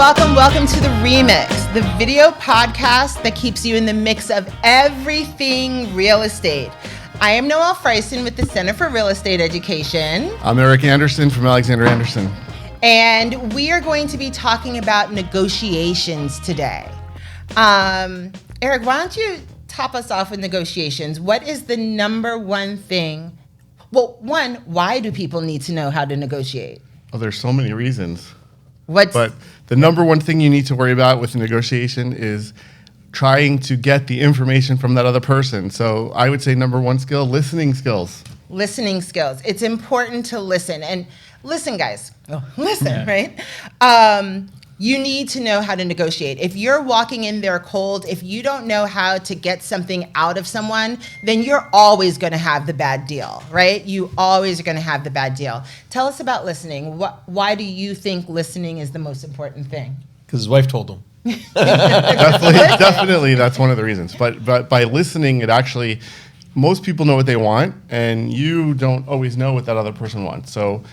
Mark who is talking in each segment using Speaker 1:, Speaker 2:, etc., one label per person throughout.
Speaker 1: welcome to The Remix, the video podcast that keeps you in the mix of everything real estate. I am Noelle Frieson with the Center for Real Estate Education.
Speaker 2: I'm Eric Anderson from Alexander Anderson.
Speaker 1: And we are going to be talking about negotiations today. Eric, why don't you top us off with negotiations? What is the number one thing? Well, one, why do people need to know how to negotiate?
Speaker 2: Oh, there's so many reasons.
Speaker 1: But
Speaker 2: the number one thing you need to worry about with negotiation is trying to get the information from that other person. So I would say number one skill, listening skills.
Speaker 1: Listening skills. It's important to listen. And listen, guys. Right? You need to know how to negotiate. If you're walking in there cold, if you don't know how to get something out of someone, then you're always going to have the bad deal, right? You always are going to have the bad deal. Tell us about listening. Why do you think listening is the most important thing?
Speaker 3: Because his wife told him.
Speaker 2: Definitely, that's one of the reasons. But by listening, it actually, most people know what they want, and you don't always know what that other person wants. So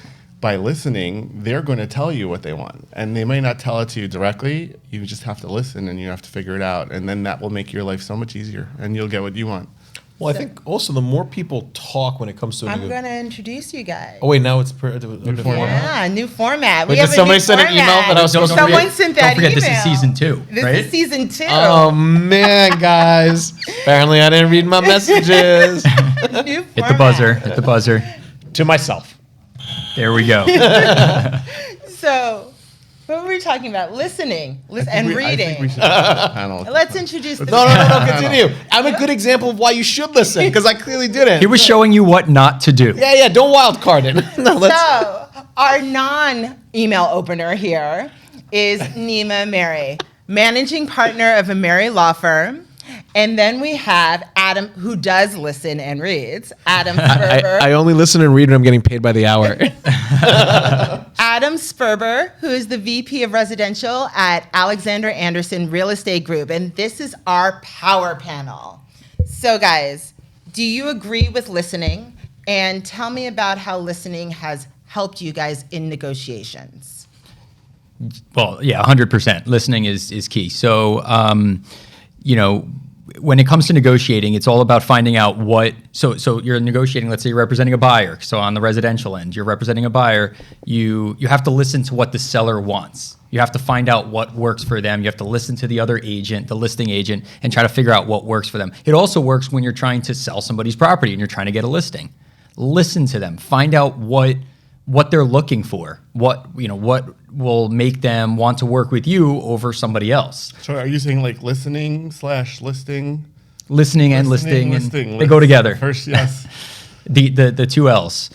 Speaker 2: by listening, they're going to tell you what they want. And they may not tell it to you directly. You just have to listen, and you have to figure it out. And then that will make your life so much easier, and you'll get what you want.
Speaker 3: Well, I think also the more people talk when it comes to...
Speaker 1: I'm going to introduce you guys.
Speaker 3: Oh, wait, now it's...
Speaker 2: New format.
Speaker 1: Yeah, new format.
Speaker 3: Wait, did somebody send an email that I was supposed to read?
Speaker 1: Someone sent that email.
Speaker 4: Don't forget, this is season 2, right?
Speaker 1: This is season 2.
Speaker 3: Oh, man, guys. Apparently, I didn't read my messages.
Speaker 1: New
Speaker 4: Hit the buzzer. Hit the buzzer.
Speaker 3: To myself.
Speaker 4: There we go.
Speaker 1: So, what were we talking about? Listening and reading.
Speaker 2: I think we should have a panel.
Speaker 1: Let's introduce the
Speaker 3: No, continue. I'm a good example of why you should listen, because I clearly didn't.
Speaker 4: He was showing you what not to do.
Speaker 3: Yeah, don't wild card it.
Speaker 1: So, our non-email opener here is Nima Ameri, managing partner of Ameri Law Firm. And then we have Adam, who does listen and reads. Adam Sperber.
Speaker 3: I only listen and read when I'm getting paid by the hour.
Speaker 1: Adam Sperber, who is the VP of Residential at Alexander Anderson Real Estate Group. And this is our power panel. So guys, do you agree with listening? And tell me about how listening has helped you guys in negotiations.
Speaker 4: Well, yeah, 100%. Listening is key. So, when it comes to negotiating, it's all about finding out so you're negotiating, let's say you're representing a buyer. So on the residential end, you're representing a buyer. You have to listen to what the seller wants. You have to find out what works for them. You have to listen to the other agent, the listing agent, and try to figure out what works for them. It also works when you're trying to sell somebody's property and you're trying to get a listing. Listen to them. Find out what they're looking for. What will make them want to work with you over somebody else.
Speaker 2: So are you saying like listening/listing?
Speaker 4: Listening and listing. They go together.
Speaker 2: First, yes.
Speaker 4: the two L's.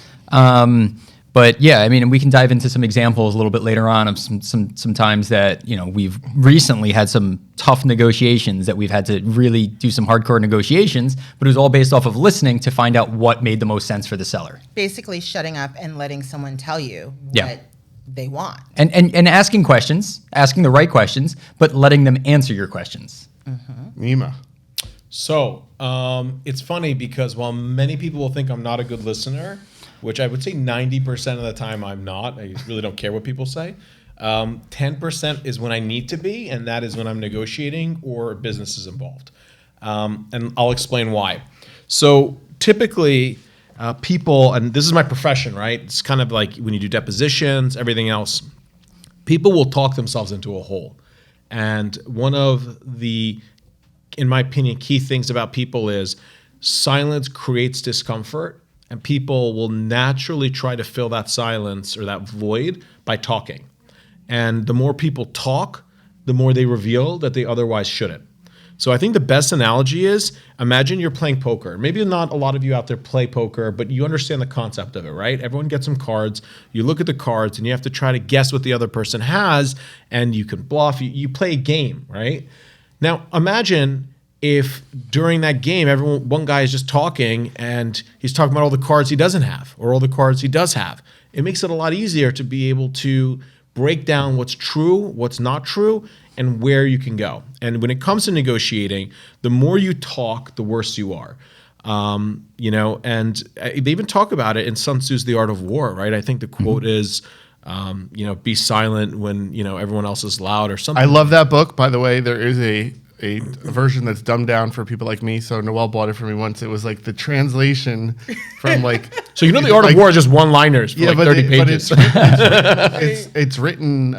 Speaker 4: But yeah, I mean, we can dive into some examples a little bit later on of some times that, we've recently had some tough negotiations that we've had to really do some hardcore negotiations, but it was all based off of listening to find out what made the most sense for the seller.
Speaker 1: Basically shutting up and letting someone tell you what they want.
Speaker 4: And asking questions, asking the right questions, but letting them answer your questions.
Speaker 1: Mm-hmm.
Speaker 2: Nima.
Speaker 3: So it's funny because while many people will think I'm not a good listener, which I would say 90% of the time I'm not, I really don't care what people say, 10% is when I need to be, and that is when I'm negotiating or business is involved. And I'll explain why. So typically people, and this is my profession, right? It's kind of like when you do depositions, everything else, people will talk themselves into a hole. And one of the, in my opinion, key things about people is silence creates discomfort, and people will naturally try to fill that silence or that void by talking. And the more people talk, the more they reveal that they otherwise shouldn't. So I think the best analogy is, imagine you're playing poker. Maybe not a lot of you out there play poker, but you understand the concept of it, right? Everyone gets some cards. You look at the cards and you have to try to guess what the other person has, and you can bluff. You play a game, right? Now imagine if during that game, one guy is just talking and he's talking about all the cards he doesn't have or all the cards he does have. It makes it a lot easier to be able to break down what's true, what's not true, and where you can go. And when it comes to negotiating, the more you talk, the worse you are. And they even talk about it in Sun Tzu's The Art of War, right? I think the quote is, Be silent when everyone else is loud or something.
Speaker 2: I love that book. By the way, there is a version that's dumbed down for people like me. So Noelle bought it for me once. It was like the translation from like.
Speaker 3: So the Art of War is just one-liners for 30 pages.
Speaker 2: It's written.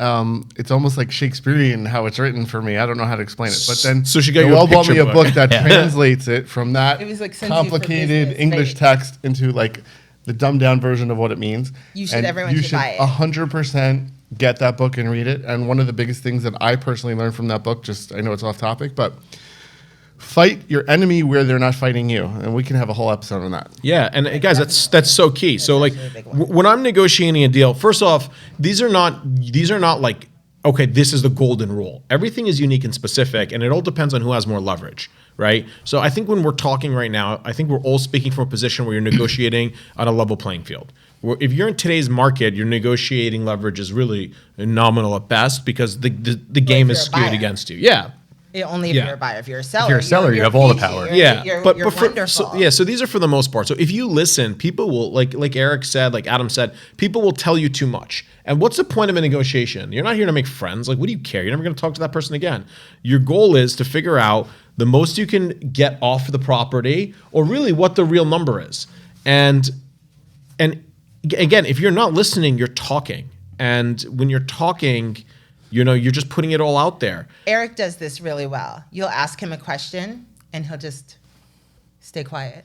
Speaker 2: It's almost like Shakespearean how it's written for me. I don't know how to explain it. But then
Speaker 3: so she got
Speaker 2: Noelle
Speaker 3: you a
Speaker 2: bought me a
Speaker 3: book.
Speaker 2: book that translates it from that
Speaker 1: It was like Sense You for
Speaker 2: complicated
Speaker 1: Business,
Speaker 2: English
Speaker 1: right?
Speaker 2: text into like the dumbed down version of what it means.
Speaker 1: Everyone should buy it.
Speaker 2: 100% get that book and read it. And one of the biggest things that I personally learned from that book, I know it's off topic, but fight your enemy where they're not fighting you. And we can have a whole episode on that.
Speaker 3: Yeah, and guys, that's so key. So like when I'm negotiating a deal, first off, these are not like, okay, this is the golden rule. Everything is unique and specific, and it all depends on who has more leverage, right? So I think when we're talking right now, I think we're all speaking from a position where you're negotiating on a level playing field. If you're in today's market, your negotiating leverage is really nominal at best because the game is skewed against you. Yeah.
Speaker 1: Only if you're a buyer. If you're a seller,
Speaker 4: you have all the power.
Speaker 1: You're wonderful.
Speaker 3: So these are for the most part. So if you listen, people will like Eric said, like Adam said, people will tell you too much. And what's the point of a negotiation? You're not here to make friends. Like, what do you care? You're never going to talk to that person again. Your goal is to figure out the most you can get off the property, or really what the real number is. And again, if you're not listening, you're talking. And when you're talking, you're just putting it all out there.
Speaker 1: Eric does this really well. You'll ask him a question, and he'll just stay quiet,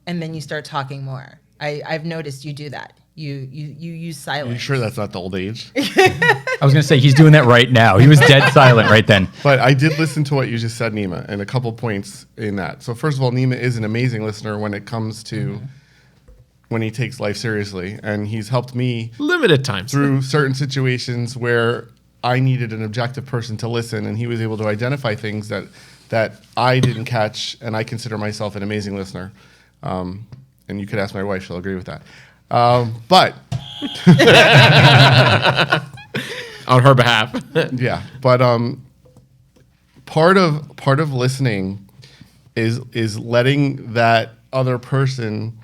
Speaker 1: and then you start talking more. I've noticed you do that. You use silence.
Speaker 2: Are you sure that's not the old age?
Speaker 4: I was going to say, he's doing that right now. He was dead silent right then.
Speaker 2: But I did listen to what you just said, Nima, and a couple points in that. So first of all, Nima is an amazing listener when it comes to when he takes life seriously. And he's helped me
Speaker 3: limited times
Speaker 2: through certain situations where I needed an objective person to listen, and he was able to identify things that I didn't catch, and I consider myself an amazing listener. And you could ask my wife; she'll agree with that. But
Speaker 3: on her behalf,
Speaker 2: yeah. But part of listening is letting that other person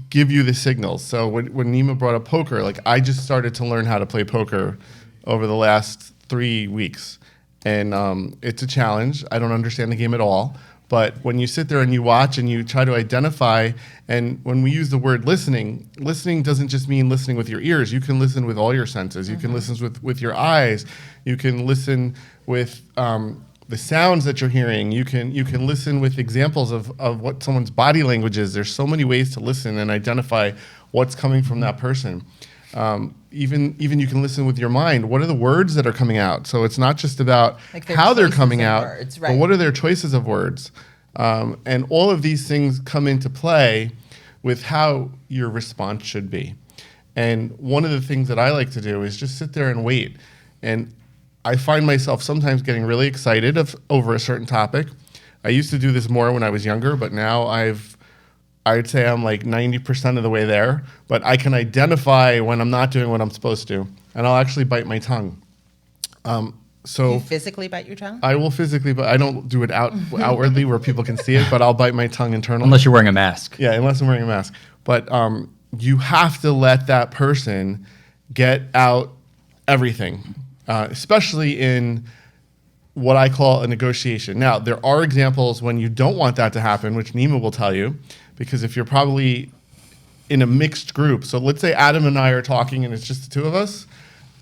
Speaker 2: give you the signals. So when Nima brought up poker, like I just started to learn how to play poker over the last 3 weeks. And it's a challenge. I don't understand the game at all. But when you sit there and you watch and you try to identify, and when we use the word listening doesn't just mean listening with your ears. You can listen with all your senses. You can listen with your eyes. You can listen with the sounds that you're hearing. You can listen with examples of what someone's body language is. There's so many ways to listen and identify what's coming from that person. Even you can listen with your mind. What are the words that are coming out? So it's not just about
Speaker 1: like
Speaker 2: how they're coming out,
Speaker 1: words, right.
Speaker 2: but what are their choices of words? And all of these things come into play with how your response should be. And one of the things that I like to do is just sit there and wait. And I find myself sometimes getting really excited over a certain topic. I used to do this more when I was younger, but now I'd say I'm like 90% of the way there, but I can identify when I'm not doing what I'm supposed to, and I'll actually bite my tongue. So
Speaker 1: you physically bite your tongue?
Speaker 2: I will physically, but I don't do it outwardly where people can see it, but I'll bite my tongue internally.
Speaker 4: Unless you're wearing a mask.
Speaker 2: Yeah, unless I'm wearing a mask. But you have to let that person get out everything, especially in what I call a negotiation. Now, there are examples when you don't want that to happen, which Nima will tell you, because if you're probably in a mixed group, so let's say Adam and I are talking and it's just the two of us,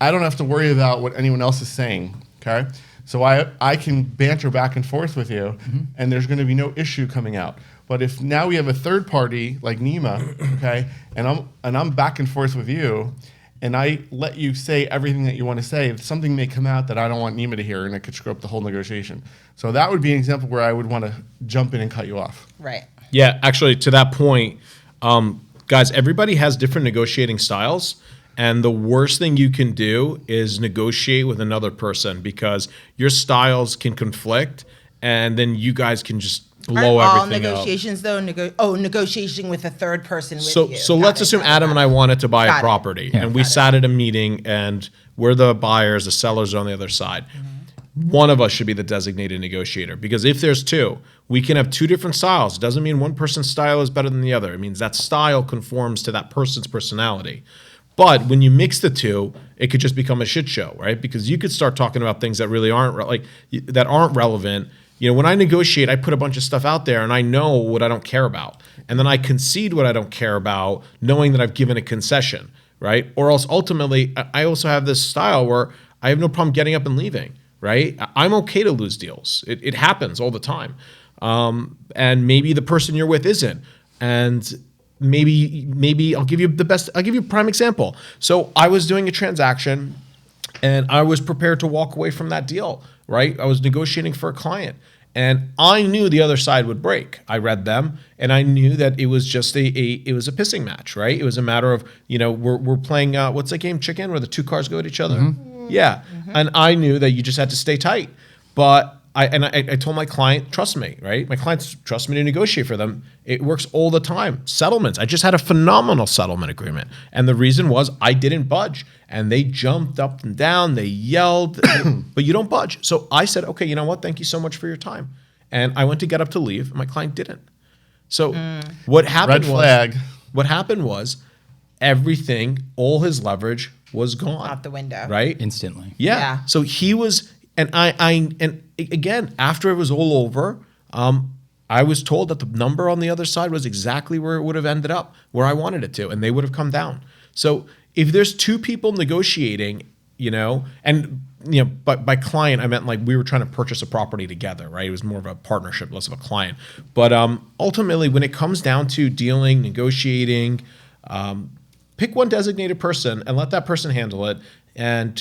Speaker 2: I don't have to worry about what anyone else is saying, okay? So I can banter back and forth with you, and there's going to be no issue coming out. But if now we have a third party like Nima, okay, and I'm back and forth with you, and I let you say everything that you want to say, something may come out that I don't want Nima to hear, and it could screw up the whole negotiation. So that would be an example where I would want to jump in and cut you off.
Speaker 1: Right.
Speaker 3: Yeah, actually, to that point, guys, everybody has different negotiating styles. And the worst thing you can do is negotiate with another person because your styles can conflict, and then you guys can just blow everything up.
Speaker 1: All negotiations, though, negotiating with a third person with you.
Speaker 3: So let's assume Adam and I wanted to buy a property, and we sat at a meeting, and we're the buyers, the sellers are on the other side. One of us should be the designated negotiator, because if there's two, we can have two different styles. It doesn't mean one person's style is better than the other. It means that style conforms to that person's personality. But when you mix the two, it could just become a shit show, right? Because you could start talking about things that really aren't that aren't relevant. When I negotiate, I put a bunch of stuff out there and I know what I don't care about. And then I concede what I don't care about, knowing that I've given a concession, right? Or else ultimately, I also have this style where I have no problem getting up and leaving, right? I'm okay to lose deals. It happens all the time. And maybe the person you're with isn't. And maybe I'll give you a prime example. So I was doing a transaction and I was prepared to walk away from that deal, right? I was negotiating for a client and I knew the other side would break. I read them and I knew that it was just it was a pissing match, right? It was a matter of, we're playing, what's that game, Chicken, where the two cars go at each other? Mm-hmm. Yeah. Mm-hmm. And I knew that you just had to stay tight. But I told my client, trust me, right? My clients trust me to negotiate for them. It works all the time. Settlements. I just had a phenomenal settlement agreement. And the reason was I didn't budge. And they jumped up and down. They yelled, but you don't budge. So I said, okay, you know what? Thank you so much for your time. And I went to get up to leave. And my client didn't. So what happened what happened was everything, all his leverage was gone.
Speaker 1: Out the window.
Speaker 3: Right?
Speaker 4: Instantly.
Speaker 1: Yeah.
Speaker 3: So he was... And and again, after it was all over, I was told that the number on the other side was exactly where it would have ended up, where I wanted it to, and they would have come down. So if there's two people negotiating, but by client, I meant like we were trying to purchase a property together, right? It was more of a partnership, less of a client. But ultimately, when it comes down to dealing, negotiating, pick one designated person and let that person handle it. And,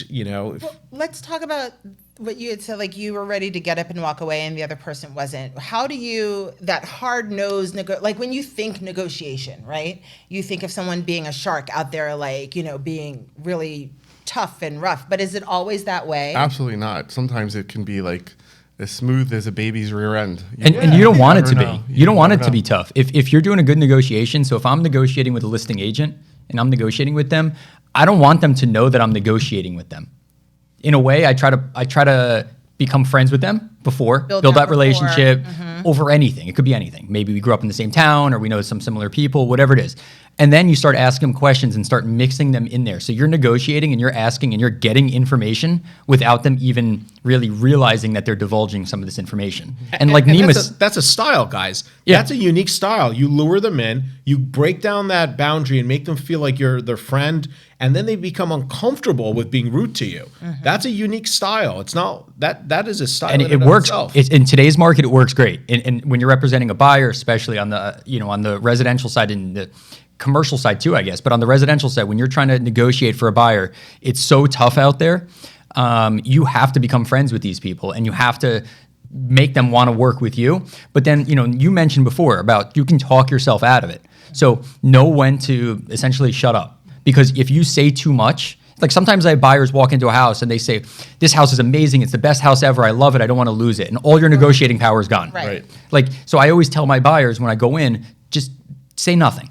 Speaker 1: let's talk about what you had said, like you were ready to get up and walk away and the other person wasn't. How do you, that hard-nosed, like when you think negotiation, right? You think of someone being a shark out there, like, being really tough and rough. But is it always that way?
Speaker 2: Absolutely not. Sometimes it can be like as smooth as a baby's rear end.
Speaker 4: And you don't want it to be. You don't want it to be tough. If you're doing a good negotiation, so if I'm negotiating with a listing agent and I'm negotiating with them, I don't want them to know that I'm negotiating with them. In a way, I try to become friends with them before, build that relationship over anything. It could be anything. Maybe we grew up in the same town or we know some similar people, whatever it is. And then you start asking them questions and start mixing them in there. So you're negotiating and you're asking and you're getting information without them even really realizing that they're divulging some of this information. And like Nima,
Speaker 3: that's a style, guys.
Speaker 4: Yeah.
Speaker 3: That's a unique style. You lure them in, you break down that boundary and make them feel like you're their friend, and then they become uncomfortable with being rude to you. Mm-hmm. That's a unique style. It's not that is a style.
Speaker 4: And it works. In today's market, it works great. And when you're representing a buyer, especially on the on the residential side and the commercial side too, I guess. But on the residential side, when you're trying to negotiate for a buyer, it's so tough out there. You have to become friends with these people, and you have to make them want to work with you. But then, you mentioned before about you can talk yourself out of it. So know when to essentially shut up. Because if you say too much, like sometimes I have buyers walk into a house and they say, this house is amazing. It's the best house ever. I love it. I don't want to lose it. And all your negotiating power is gone.
Speaker 1: Right.
Speaker 4: Like, so I always tell my buyers when I go in, just say nothing.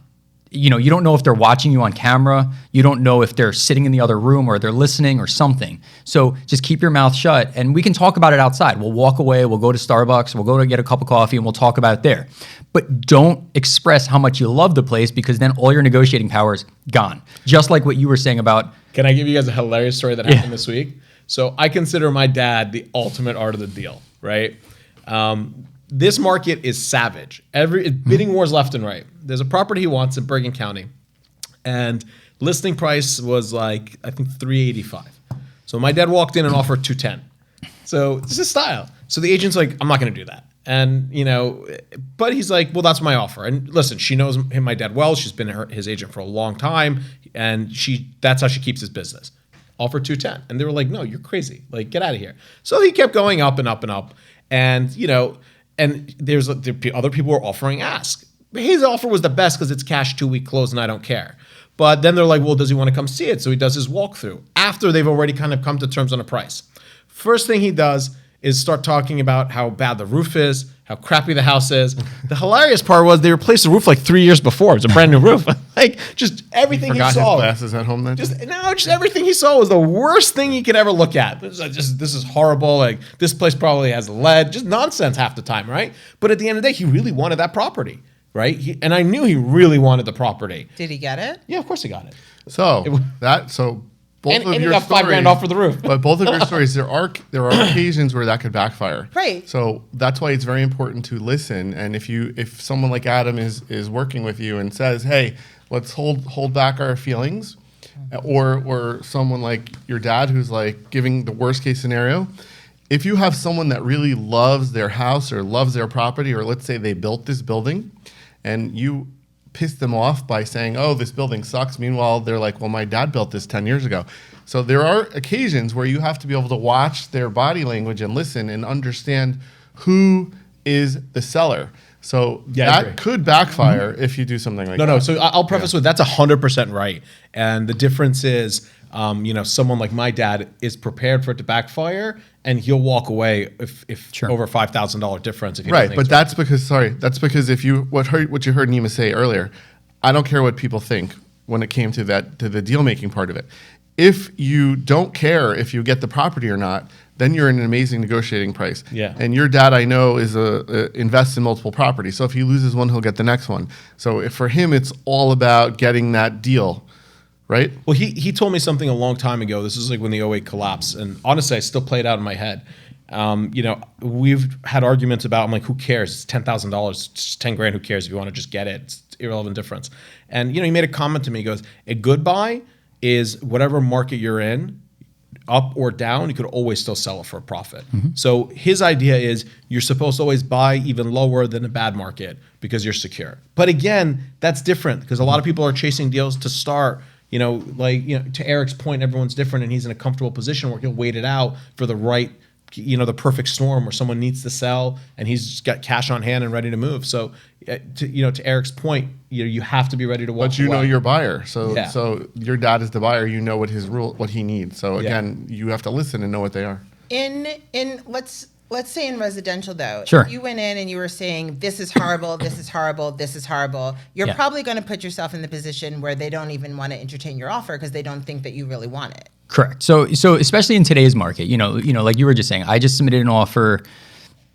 Speaker 4: You don't know if they're watching you on camera. You don't know if they're sitting in the other room or they're listening or something. So just keep your mouth shut and we can talk about it outside. We'll walk away. We'll go to Starbucks. We'll go to get a cup of coffee and we'll talk about it there. But don't express how much you love the place because then all your negotiating power is gone. Just like what you were saying about...
Speaker 3: Can I give you guys a hilarious story that happened this week? So I consider my dad the ultimate art of the deal, right? This market is savage. Bidding wars left and right. There's a property he wants in Bergen County, and listing price was like I think $385. So my dad walked in and offered $210. So it's his style. So the agent's like, I'm not going to do that, and but he's like, well, that's my offer. And listen, she knows him, my dad, well. She's been his agent for a long time, and that's how she keeps his business. Offer $210, and they were like, no, you're crazy. Like, get out of here. So he kept going up and up and up, and And there other people were offering ask. His offer was the best because it's cash 2-week close and I don't care. But then they're like, well, does he want to come see it? So he does his walkthrough after they've already kind of come to terms on a price. First thing he does is start talking about how bad the roof is, how crappy the house is. The hilarious part was they replaced the roof like 3 years before. It was a brand new roof. Like just everything he saw.
Speaker 2: Forgot his glasses at home then?
Speaker 3: Just everything he saw was the worst thing he could ever look at. This is horrible. Like this place probably has lead. Just nonsense half the time, right? But at the end of the day, he really wanted that property, right? And I knew he really wanted the property.
Speaker 1: Did he get it?
Speaker 3: Yeah, of course he got it.
Speaker 2: So both
Speaker 3: And
Speaker 2: of
Speaker 3: he
Speaker 2: your
Speaker 3: got
Speaker 2: stories,
Speaker 3: $5,000 off for the roof.
Speaker 2: But both of your stories, there are occasions where that could backfire.
Speaker 1: Right.
Speaker 2: So that's why it's very important to listen. And if someone like Adam is working with you and says, "Hey, let's hold back our feelings," or someone like your dad who's like giving the worst case scenario, if you have someone that really loves their house or loves their property, or let's say they built this building, and you piss them off by saying, "Oh, this building sucks." Meanwhile, they're like, "Well, my dad built this 10 years ago." So there are occasions where you have to be able to watch their body language and listen and understand who is the seller. So that could backfire if you do something like that.
Speaker 3: No. So I'll preface with that's 100% right. And the difference is, someone like my dad is prepared for it to backfire, and he'll walk away if over $5,000 difference. If
Speaker 2: Right, but that's because if what you heard Nima say earlier, I don't care what people think when it came to the deal making part of it. If you don't care if you get the property or not, then you're in an amazing negotiating price.
Speaker 3: Yeah.
Speaker 2: And your dad, I know, invests in multiple properties. So if he loses one, he'll get the next one. So for him, it's all about getting that deal, right?
Speaker 3: Well, he told me something a long time ago. This is like when the '08 collapse, and honestly, I still play it out in my head. We've had arguments about. I'm like, who cares? It's $10,000, it's $10,000. Who cares if you want to just get it? It's irrelevant difference. And he made a comment to me. He goes, "A good buy is whatever market you're in, up or down, you could always still sell it for a profit." So his idea is you're supposed to always buy even lower than a bad market because you're secure. But again, that's different because a lot of people are chasing deals to start. To Eric's point, everyone's different, and he's in a comfortable position where he'll wait it out for the right, the perfect storm where someone needs to sell and he's got cash on hand and ready to move. So, to Eric's point, you have to be ready to walk.
Speaker 2: But you
Speaker 3: away.
Speaker 2: know your buyer, so
Speaker 3: Yeah.
Speaker 2: so your dad is the buyer. You know what he needs. So again, you have to listen and know what they are.
Speaker 1: Let's say in residential though,
Speaker 4: Sure.
Speaker 1: if you went in and you were saying this is horrible, this is horrible, this is horrible, you're probably going to put yourself in the position where they don't even want to entertain your offer because they don't think that you really want it.
Speaker 4: Correct. So especially in today's market, like you were just saying, I just submitted an offer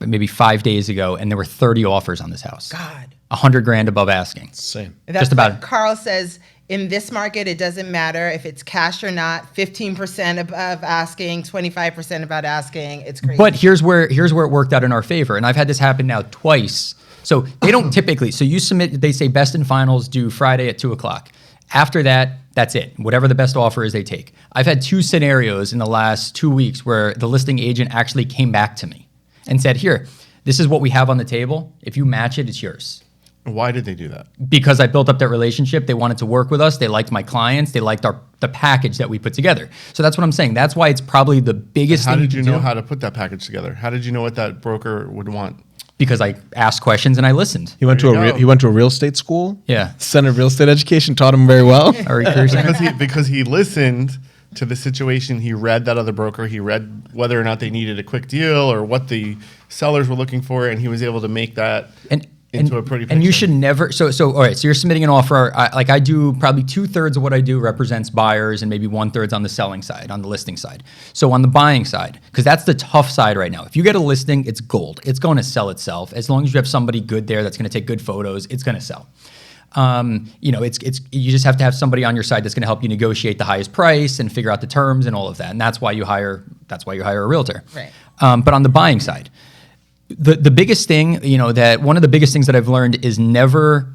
Speaker 4: maybe 5 days ago, and there were 30 offers on this house.
Speaker 1: God.
Speaker 4: $100,000 above asking.
Speaker 3: Same.
Speaker 1: That's
Speaker 4: Just about.
Speaker 1: what Carl says, in this market, it doesn't matter if it's cash or not. 15% above asking, 25% above asking. It's crazy.
Speaker 4: But here's where it worked out in our favor, and I've had this happen now twice. So they don't typically. So you submit. They say best and finals due Friday at 2:00. After that, that's it. Whatever the best offer is, they take. I've had 2 scenarios in the last 2 weeks where the listing agent actually came back to me and said, "Here, this is what we have on the table. If you match it, it's yours."
Speaker 2: Why did they do that?
Speaker 4: Because I built up that relationship. They wanted to work with us. They liked my clients. They liked the package that we put together. So that's what I'm saying. That's why it's probably the biggest thing.
Speaker 2: How did you know how to put that package together? How did you know what that broker would want?
Speaker 4: Because I asked questions and I listened.
Speaker 3: He went to a real estate school.
Speaker 4: Yeah.
Speaker 3: Center of Real Estate Education taught him very well.
Speaker 2: because he listened to the situation. He read that other broker. He read whether or not they needed a quick deal or what the sellers were looking for, and he was able to make that into a pretty picture.
Speaker 4: And you should never. So all right. So you're submitting an offer. I do probably 2/3 of what I do represents buyers, and maybe 1/3 on the selling side, on the listing side. So on the buying side, because that's the tough side right now. If you get a listing, it's gold. It's going to sell itself. As long as you have somebody good there that's going to take good photos, it's going to sell. You just have to have somebody on your side that's going to help you negotiate the highest price and figure out the terms and all of that. And that's why you hire a realtor.
Speaker 1: Right.
Speaker 4: But on the buying side, the biggest thing, that one of the biggest things that I've learned is never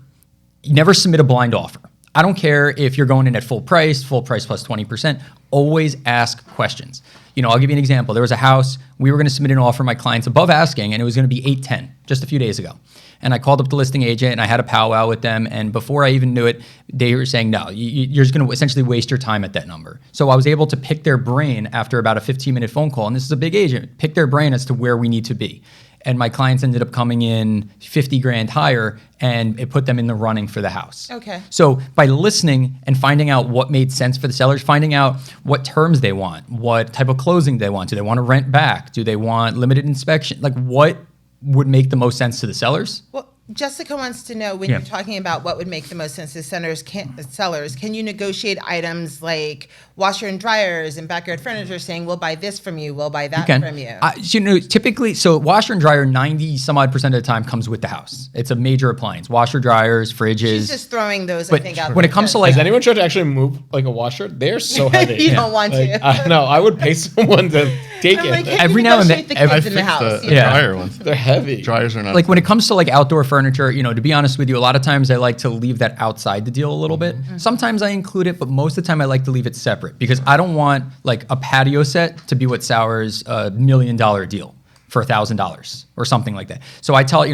Speaker 4: submit a blind offer. I don't care if you're going in at full price plus 20%. Always ask questions. I'll give you an example. There was a house, we were going to submit an offer, my clients above asking, and it was going to be 810 just a few days ago. And I called up the listing agent and I had a powwow with them. And before I even knew it, they were saying, no, you're just going to essentially waste your time at that number. So I was able to pick their brain after about a 15-minute phone call. And this is a big agent, pick their brain as to where we need to be. And my clients ended up coming in $50,000 higher, and it put them in the running for the house.
Speaker 1: Okay.
Speaker 4: So by listening and finding out what made sense for the sellers, finding out what terms they want, what type of closing they want. Do they want to rent back? Do they want limited inspection? Like what would make the most sense to the sellers?
Speaker 1: Well, Jessica wants to know when
Speaker 4: Yeah.
Speaker 1: you're talking about what would make the most sense to sellers, can you negotiate items like washer and dryers and backyard furniture saying, we'll buy this from you, we'll buy that from you?
Speaker 4: Typically, so washer and dryer, 90 some odd percent of the time comes with the house. It's a major appliance. Washer, dryers, fridges.
Speaker 1: She's just throwing those, I
Speaker 4: But
Speaker 1: think, out
Speaker 4: when
Speaker 1: there
Speaker 4: it comes to
Speaker 1: because-
Speaker 4: like,
Speaker 3: Has anyone tried to actually move like a washer? They're so heavy.
Speaker 1: You don't want to.
Speaker 3: I know. I would pay someone to take
Speaker 1: I'm
Speaker 3: it.
Speaker 1: like, can
Speaker 4: Every
Speaker 1: you
Speaker 4: now and then-
Speaker 1: negotiate the
Speaker 2: I
Speaker 1: kids in the
Speaker 2: fixed
Speaker 1: house?
Speaker 2: the
Speaker 1: you know?
Speaker 4: Yeah.
Speaker 2: dryer ones.
Speaker 3: They're heavy.
Speaker 2: Dryers are not.
Speaker 4: like when it comes to like outdoor furniture, to be honest with you, a lot of times I like to leave that outside the deal a little bit. Sometimes I include it, but most of the time I like to leave it separate because I don't want like a patio set to be what sours $1 million deal for $1,000 or something like that. So I tell,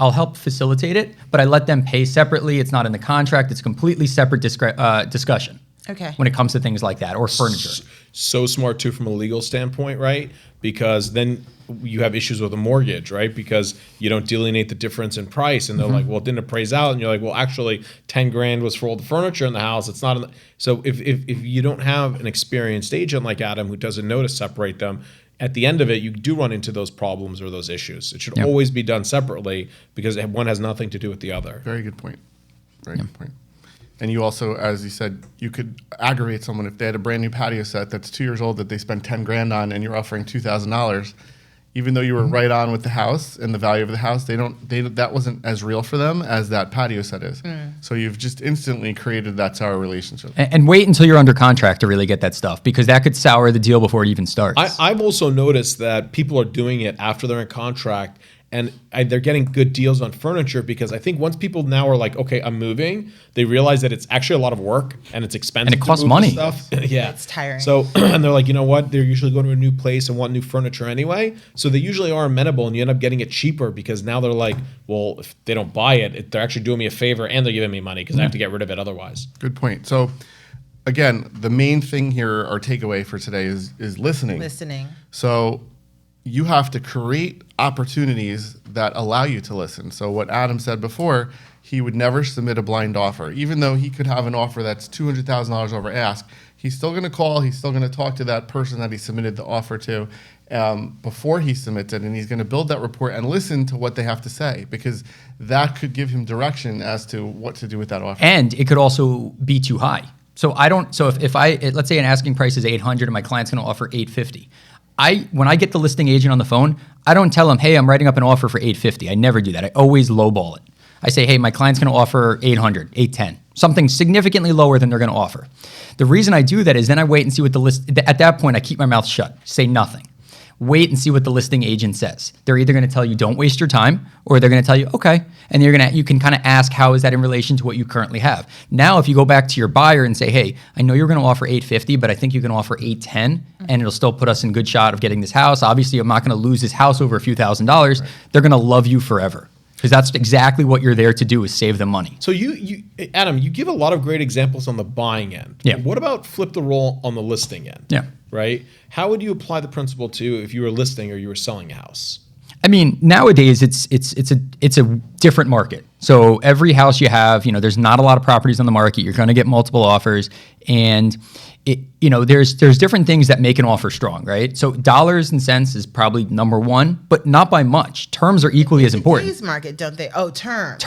Speaker 4: I'll help facilitate it, but I let them pay separately. It's not in the contract. It's completely separate discussion.
Speaker 1: Okay.
Speaker 4: When it comes to things like that or furniture.
Speaker 3: So smart too from a legal standpoint, right? Because then you have issues with a mortgage, right? Because you don't delineate the difference in price, and they're like, "Well, it didn't appraise out," and you're like, "Well, actually, 10 grand was for all the furniture in the house. It's not." So if you don't have an experienced agent like Adam who doesn't know to separate them, at the end of it, you do run into those problems or those issues. It should always be done separately because one has nothing to do with the other.
Speaker 2: Very good point. Very good point. And you also, as you said, you could aggravate someone if they had a brand new patio set that's 2 years old that they spent 10 grand on, and you're offering $2,000. Even though you were right on with the house and the value of the house, that wasn't as real for them as that patio set is. So you've just instantly created that sour relationship.
Speaker 4: And wait until you're under contract to really get that stuff because that could sour the deal before it even starts.
Speaker 3: I've also noticed that people are doing it after they're in contract, and they're getting good deals on furniture because I think once people now are like, okay, I'm moving, they realize that it's actually a lot of work and it's expensive.
Speaker 4: And it costs
Speaker 3: to move the
Speaker 4: money.
Speaker 3: Stuff. Yeah,
Speaker 1: It's tiring.
Speaker 3: So, and they're like, you know what? They're usually going to a new place and want new furniture anyway. So they usually are amenable, and you end up getting it cheaper because now they're like, well, if they don't buy it, they're actually doing me a favor and they're giving me money because I have to get rid of it otherwise.
Speaker 2: Good point. So again, the main thing here, our takeaway for today is listening.
Speaker 1: Listening.
Speaker 2: So you have to create opportunities that allow you to listen. So what Adam said before, he would never submit a blind offer. Even though he could have an offer that's $200,000 over ask, he's still going to call, he's still going to talk to that person that he submitted the offer to before he submits it, and he's going to build that rapport and listen to what they have to say because that could give him direction as to what to do with that offer.
Speaker 4: And it could also be too high. So if let's say an asking price is 800 and my client's going to offer 850. When I get the listing agent on the phone, I don't tell him, hey, I'm writing up an offer for 850. I never do that. I always lowball it. I say, hey, my client's going to offer 800, 810, something significantly lower than they're going to offer. The reason I do that is then I wait and see what at that point, I keep my mouth shut, say nothing. Wait and see what the listing agent says. They're either going to tell you, don't waste your time, or they're going to tell you, okay. And you can kind of ask, how is that in relation to what you currently have? Now, if you go back to your buyer and say, hey, I know you're going to offer 850, but I think you can offer 810, and it'll still put us in good shot of getting this house. Obviously, I'm not going to lose this house over a few $1,000s. Right. They're going to love you forever. Because that's exactly what you're there to do is save them money.
Speaker 3: So you Adam, you give a lot of great examples on the buying end.
Speaker 4: Yeah.
Speaker 3: What about flip the role on the listing end?
Speaker 4: Yeah.
Speaker 3: Right? How would you apply the principle to if you were listing or you were selling a house?
Speaker 4: I mean, nowadays it's a different market. So every house you have, there's not a lot of properties on the market. You're going to get multiple offers, and there's different things that make an offer strong, right? So dollars and cents is probably number one, but not by much. Terms are equally as important.
Speaker 1: Today's market, don't they? Oh, terms.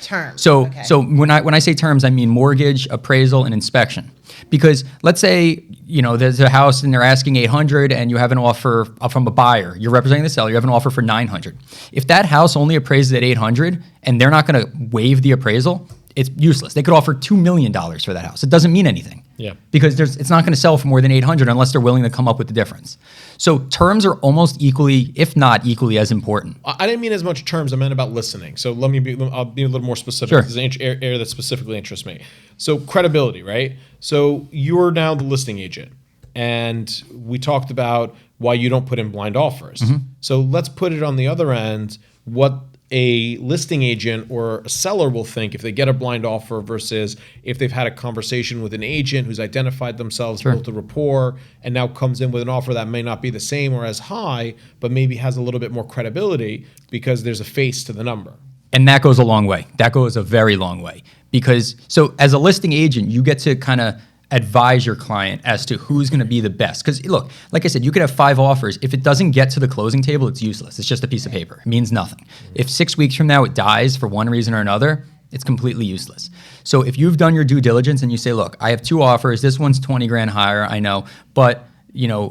Speaker 4: Terms. So
Speaker 1: Okay.
Speaker 4: so when I say terms, I mean mortgage, appraisal, and inspection. Because let's say there's a house and they're asking 800, and you have an offer from a buyer. You're representing the seller. You have an offer for 900. If that house only appraises at 800 and they're not going to waive the appraisal, it's useless. They could offer $2 million for that house. It doesn't mean anything.
Speaker 3: Yeah.
Speaker 4: Because it's not going to sell for more than 800 unless they're willing to come up with the difference. So terms are almost equally, if not equally as important.
Speaker 3: I didn't mean as much terms. I meant about listening. So I'll be a little more specific.
Speaker 4: Sure.
Speaker 3: This is an area that specifically interests me. So credibility, right? So you're now the listing agent, and we talked about why you don't put in blind offers.
Speaker 4: Mm-hmm.
Speaker 3: So let's put it on the other end. What a listing agent or a seller will think if they get a blind offer versus if they've had a conversation with an agent who's identified themselves,
Speaker 4: Sure.
Speaker 3: built a rapport, and now comes in with an offer that may not be the same or as high, but maybe has a little bit more credibility because there's a face to the number.
Speaker 4: And that goes a long way. That goes a very long way. Because, so as a listing agent, you get to kind of, advise your client as to who's going to be the best. Because look, like I said, you could have 5 offers. If it doesn't get to the closing table, it's useless. It's just a piece of paper. It means nothing. If 6 weeks from now it dies for one reason or another, it's completely useless. So if you've done your due diligence and you say, look, I have 2 offers. This one's 20 grand higher, I know, but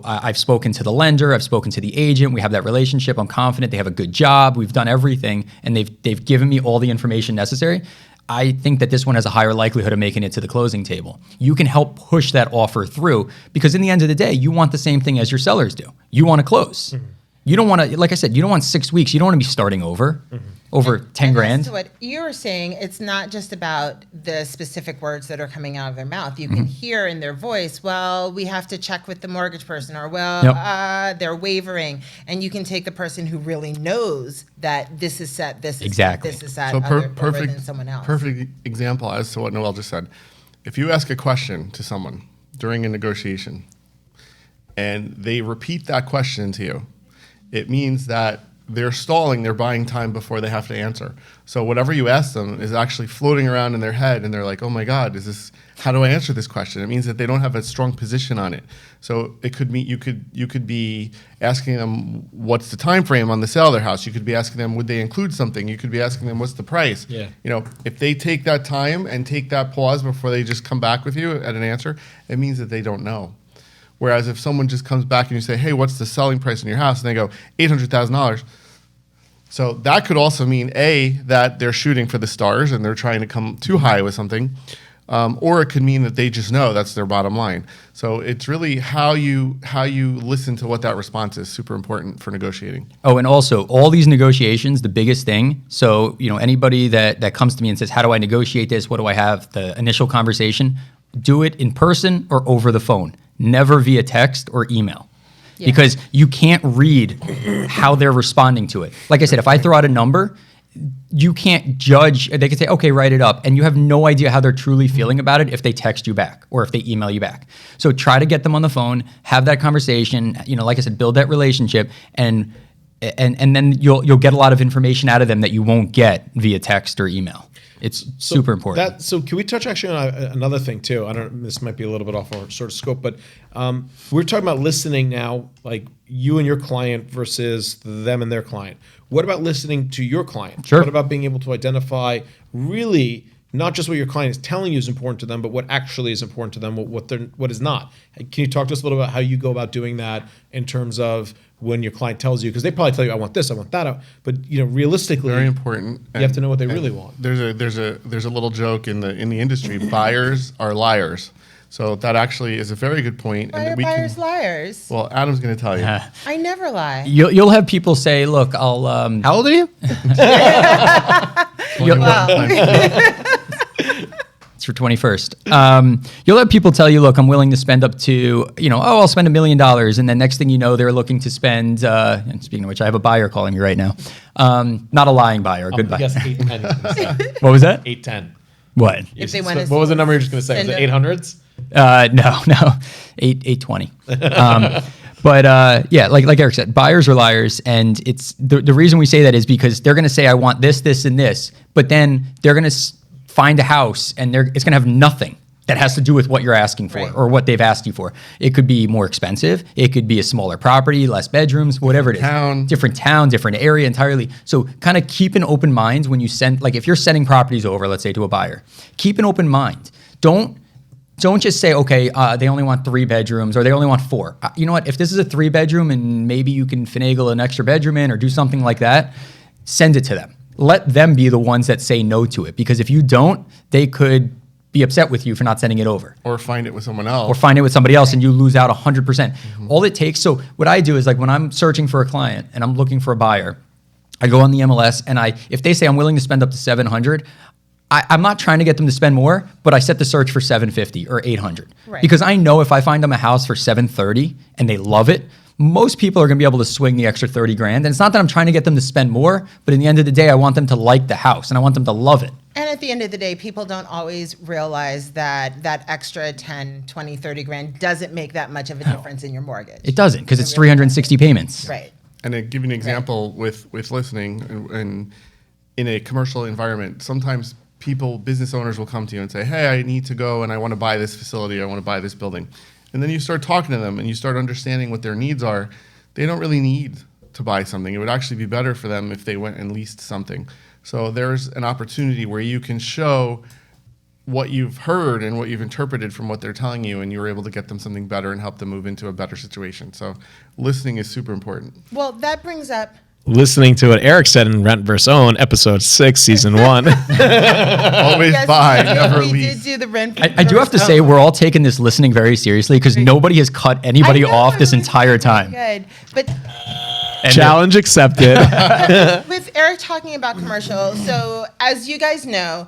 Speaker 4: I've spoken to the lender, I've spoken to the agent, we have that relationship, I'm confident they have a good job, we've done everything, and they've given me all the information necessary. I think that this one has a higher likelihood of making it to the closing table. You can help push that offer through because in the end of the day, you want the same thing as your sellers do. You want to close. Mm-hmm. You don't want to, like I said, you don't want 6 weeks. You don't want to be starting over 10 grand.
Speaker 1: As to what you were saying, it's not just about the specific words that are coming out of their mouth. You can hear in their voice, well, we have to check with the mortgage person, or they're wavering. And you can take the person who really knows that this is set, this is
Speaker 4: exactly.
Speaker 1: set, this is set,
Speaker 2: so
Speaker 1: perfect than someone else.
Speaker 2: Perfect example as to what Noelle just said. If you ask a question to someone during a negotiation and they repeat that question to you, it means that they're stalling, they're buying time before they have to answer. So whatever you ask them is actually floating around in their head, and they're like, oh my God, how do I answer this question? It means that they don't have a strong position on it. So it could mean you could be asking them what's the time frame on the sale of their house. You could be asking them, would they include something? You could be asking them, what's the price?
Speaker 3: Yeah.
Speaker 2: If they take that time and take that pause before they just come back with you at an answer, it means that they don't know. Whereas if someone just comes back and you say, hey, what's the selling price in your house? And they go, $800,000. So that could also mean, A, that they're shooting for the stars and they're trying to come too high with something. Or it could mean that they just know that's their bottom line. So it's really how you listen to what that response is super important for negotiating.
Speaker 4: Oh, and also all these negotiations, the biggest thing. So, anybody that comes to me and says, how do I negotiate this? What do I have? The initial conversation, do it in person or over the phone. Never via text or email. Yeah. Because you can't read how they're responding to it. Like I said, if I throw out a number, you can't judge. They can say, okay, write it up. And you have no idea how they're truly feeling about it if they text you back or if they email you back. So try to get them on the phone, have that conversation, like I said, build that relationship, and then you'll get a lot of information out of them that you won't get via text or email. It's super important.
Speaker 3: So can we touch actually on another thing too? This might be a little bit off our sort of scope, but we're talking about listening now, like you and your client versus them and their client. What about listening to your client?
Speaker 4: Sure.
Speaker 3: What about being able to identify really not just what your client is telling you is important to them, but what actually is important to them, what is not? Can you talk to us a little about how you go about doing that in terms of when your client tells you, because they probably tell you, I want this, I want that, but realistically,
Speaker 2: very important.
Speaker 3: You have to know what they really want.
Speaker 2: There's a little joke in the industry. Buyers are liars. So that actually is a very good point.
Speaker 1: Why are buyers liars?
Speaker 2: Well, Adam's going to tell you.
Speaker 1: I never lie.
Speaker 4: You'll have people say, look, I'll...
Speaker 2: How old are you?
Speaker 4: It's for 21st. You'll have people tell you, look, I'm willing to spend up to, I'll spend $1 million. And then next thing you know, they're looking to spend, and speaking of which, I have a buyer calling me right now. Not a lying buyer, a good buyer.
Speaker 3: Yes, 810.
Speaker 4: What was that?
Speaker 3: 810.
Speaker 4: What?
Speaker 1: If they want to,
Speaker 3: what was the number you're just going to say? Was it 800s?
Speaker 4: No, 820. But yeah, like Eric said, buyers are liars, and it's the reason we say that is because they're going to say, I want this, this, and this, but then they're going to find a house, and it's going to have nothing that has to do with what you're asking for or what they've asked you for. It could be more expensive. It could be a smaller property, less bedrooms, whatever it is. Different town, different area entirely. So kind of keep an open mind when you send, like if you're sending properties over, let's say to a buyer, keep an open mind. Don't just say, okay, they only want 3 bedrooms or they only want 4. You know what? If this is a 3-bedroom and maybe you can finagle an extra bedroom in or do something like that, send it to them. Let them be the ones that say no to it. Because if you don't, they could be upset with you for not sending it over.
Speaker 2: Or find it with someone else.
Speaker 4: Or find it with somebody else and you lose out 100%. Mm-hmm. All it takes, so what I do is like when I'm searching for a client and I'm looking for a buyer, I go on the MLS and if they say I'm willing to spend up to $700, I'm not trying to get them to spend more, but I set the search for $750 or $800. Right. Because I know if I find them a house for $730 and they love it, most people are going to be able to swing the extra 30 grand. And it's not that I'm trying to get them to spend more, but in the end of the day, I want them to like the house and I want them to love it.
Speaker 1: And at the end of the day, people don't always realize that that extra 10, 20, 30 grand doesn't make that much of a difference in your mortgage.
Speaker 4: It doesn't, because it's 360 payments.
Speaker 1: Right.
Speaker 2: And to give you an example with listening and in a commercial environment, sometimes business owners will come to you and say, hey, I need to go and I want to buy this facility, I want to buy this building. And then you start talking to them and you start understanding what their needs are. They don't really need to buy something. It would actually be better for them if they went and leased something. So there's an opportunity where you can show what you've heard and what you've interpreted from what they're telling you, and you're able to get them something better and help them move into a better situation. So listening is super important.
Speaker 1: Well, that brings up
Speaker 3: Listening to what Eric said in Rent vs. Own, episode 6, season 1.
Speaker 2: Always buy, never
Speaker 1: we
Speaker 2: lease.
Speaker 1: did do the rent.
Speaker 4: I do have to say, we're all taking this listening very seriously because nobody has cut anybody off this entire time.
Speaker 1: Good, but
Speaker 3: Challenge accepted.
Speaker 1: with Eric talking about commercial, so as you guys know,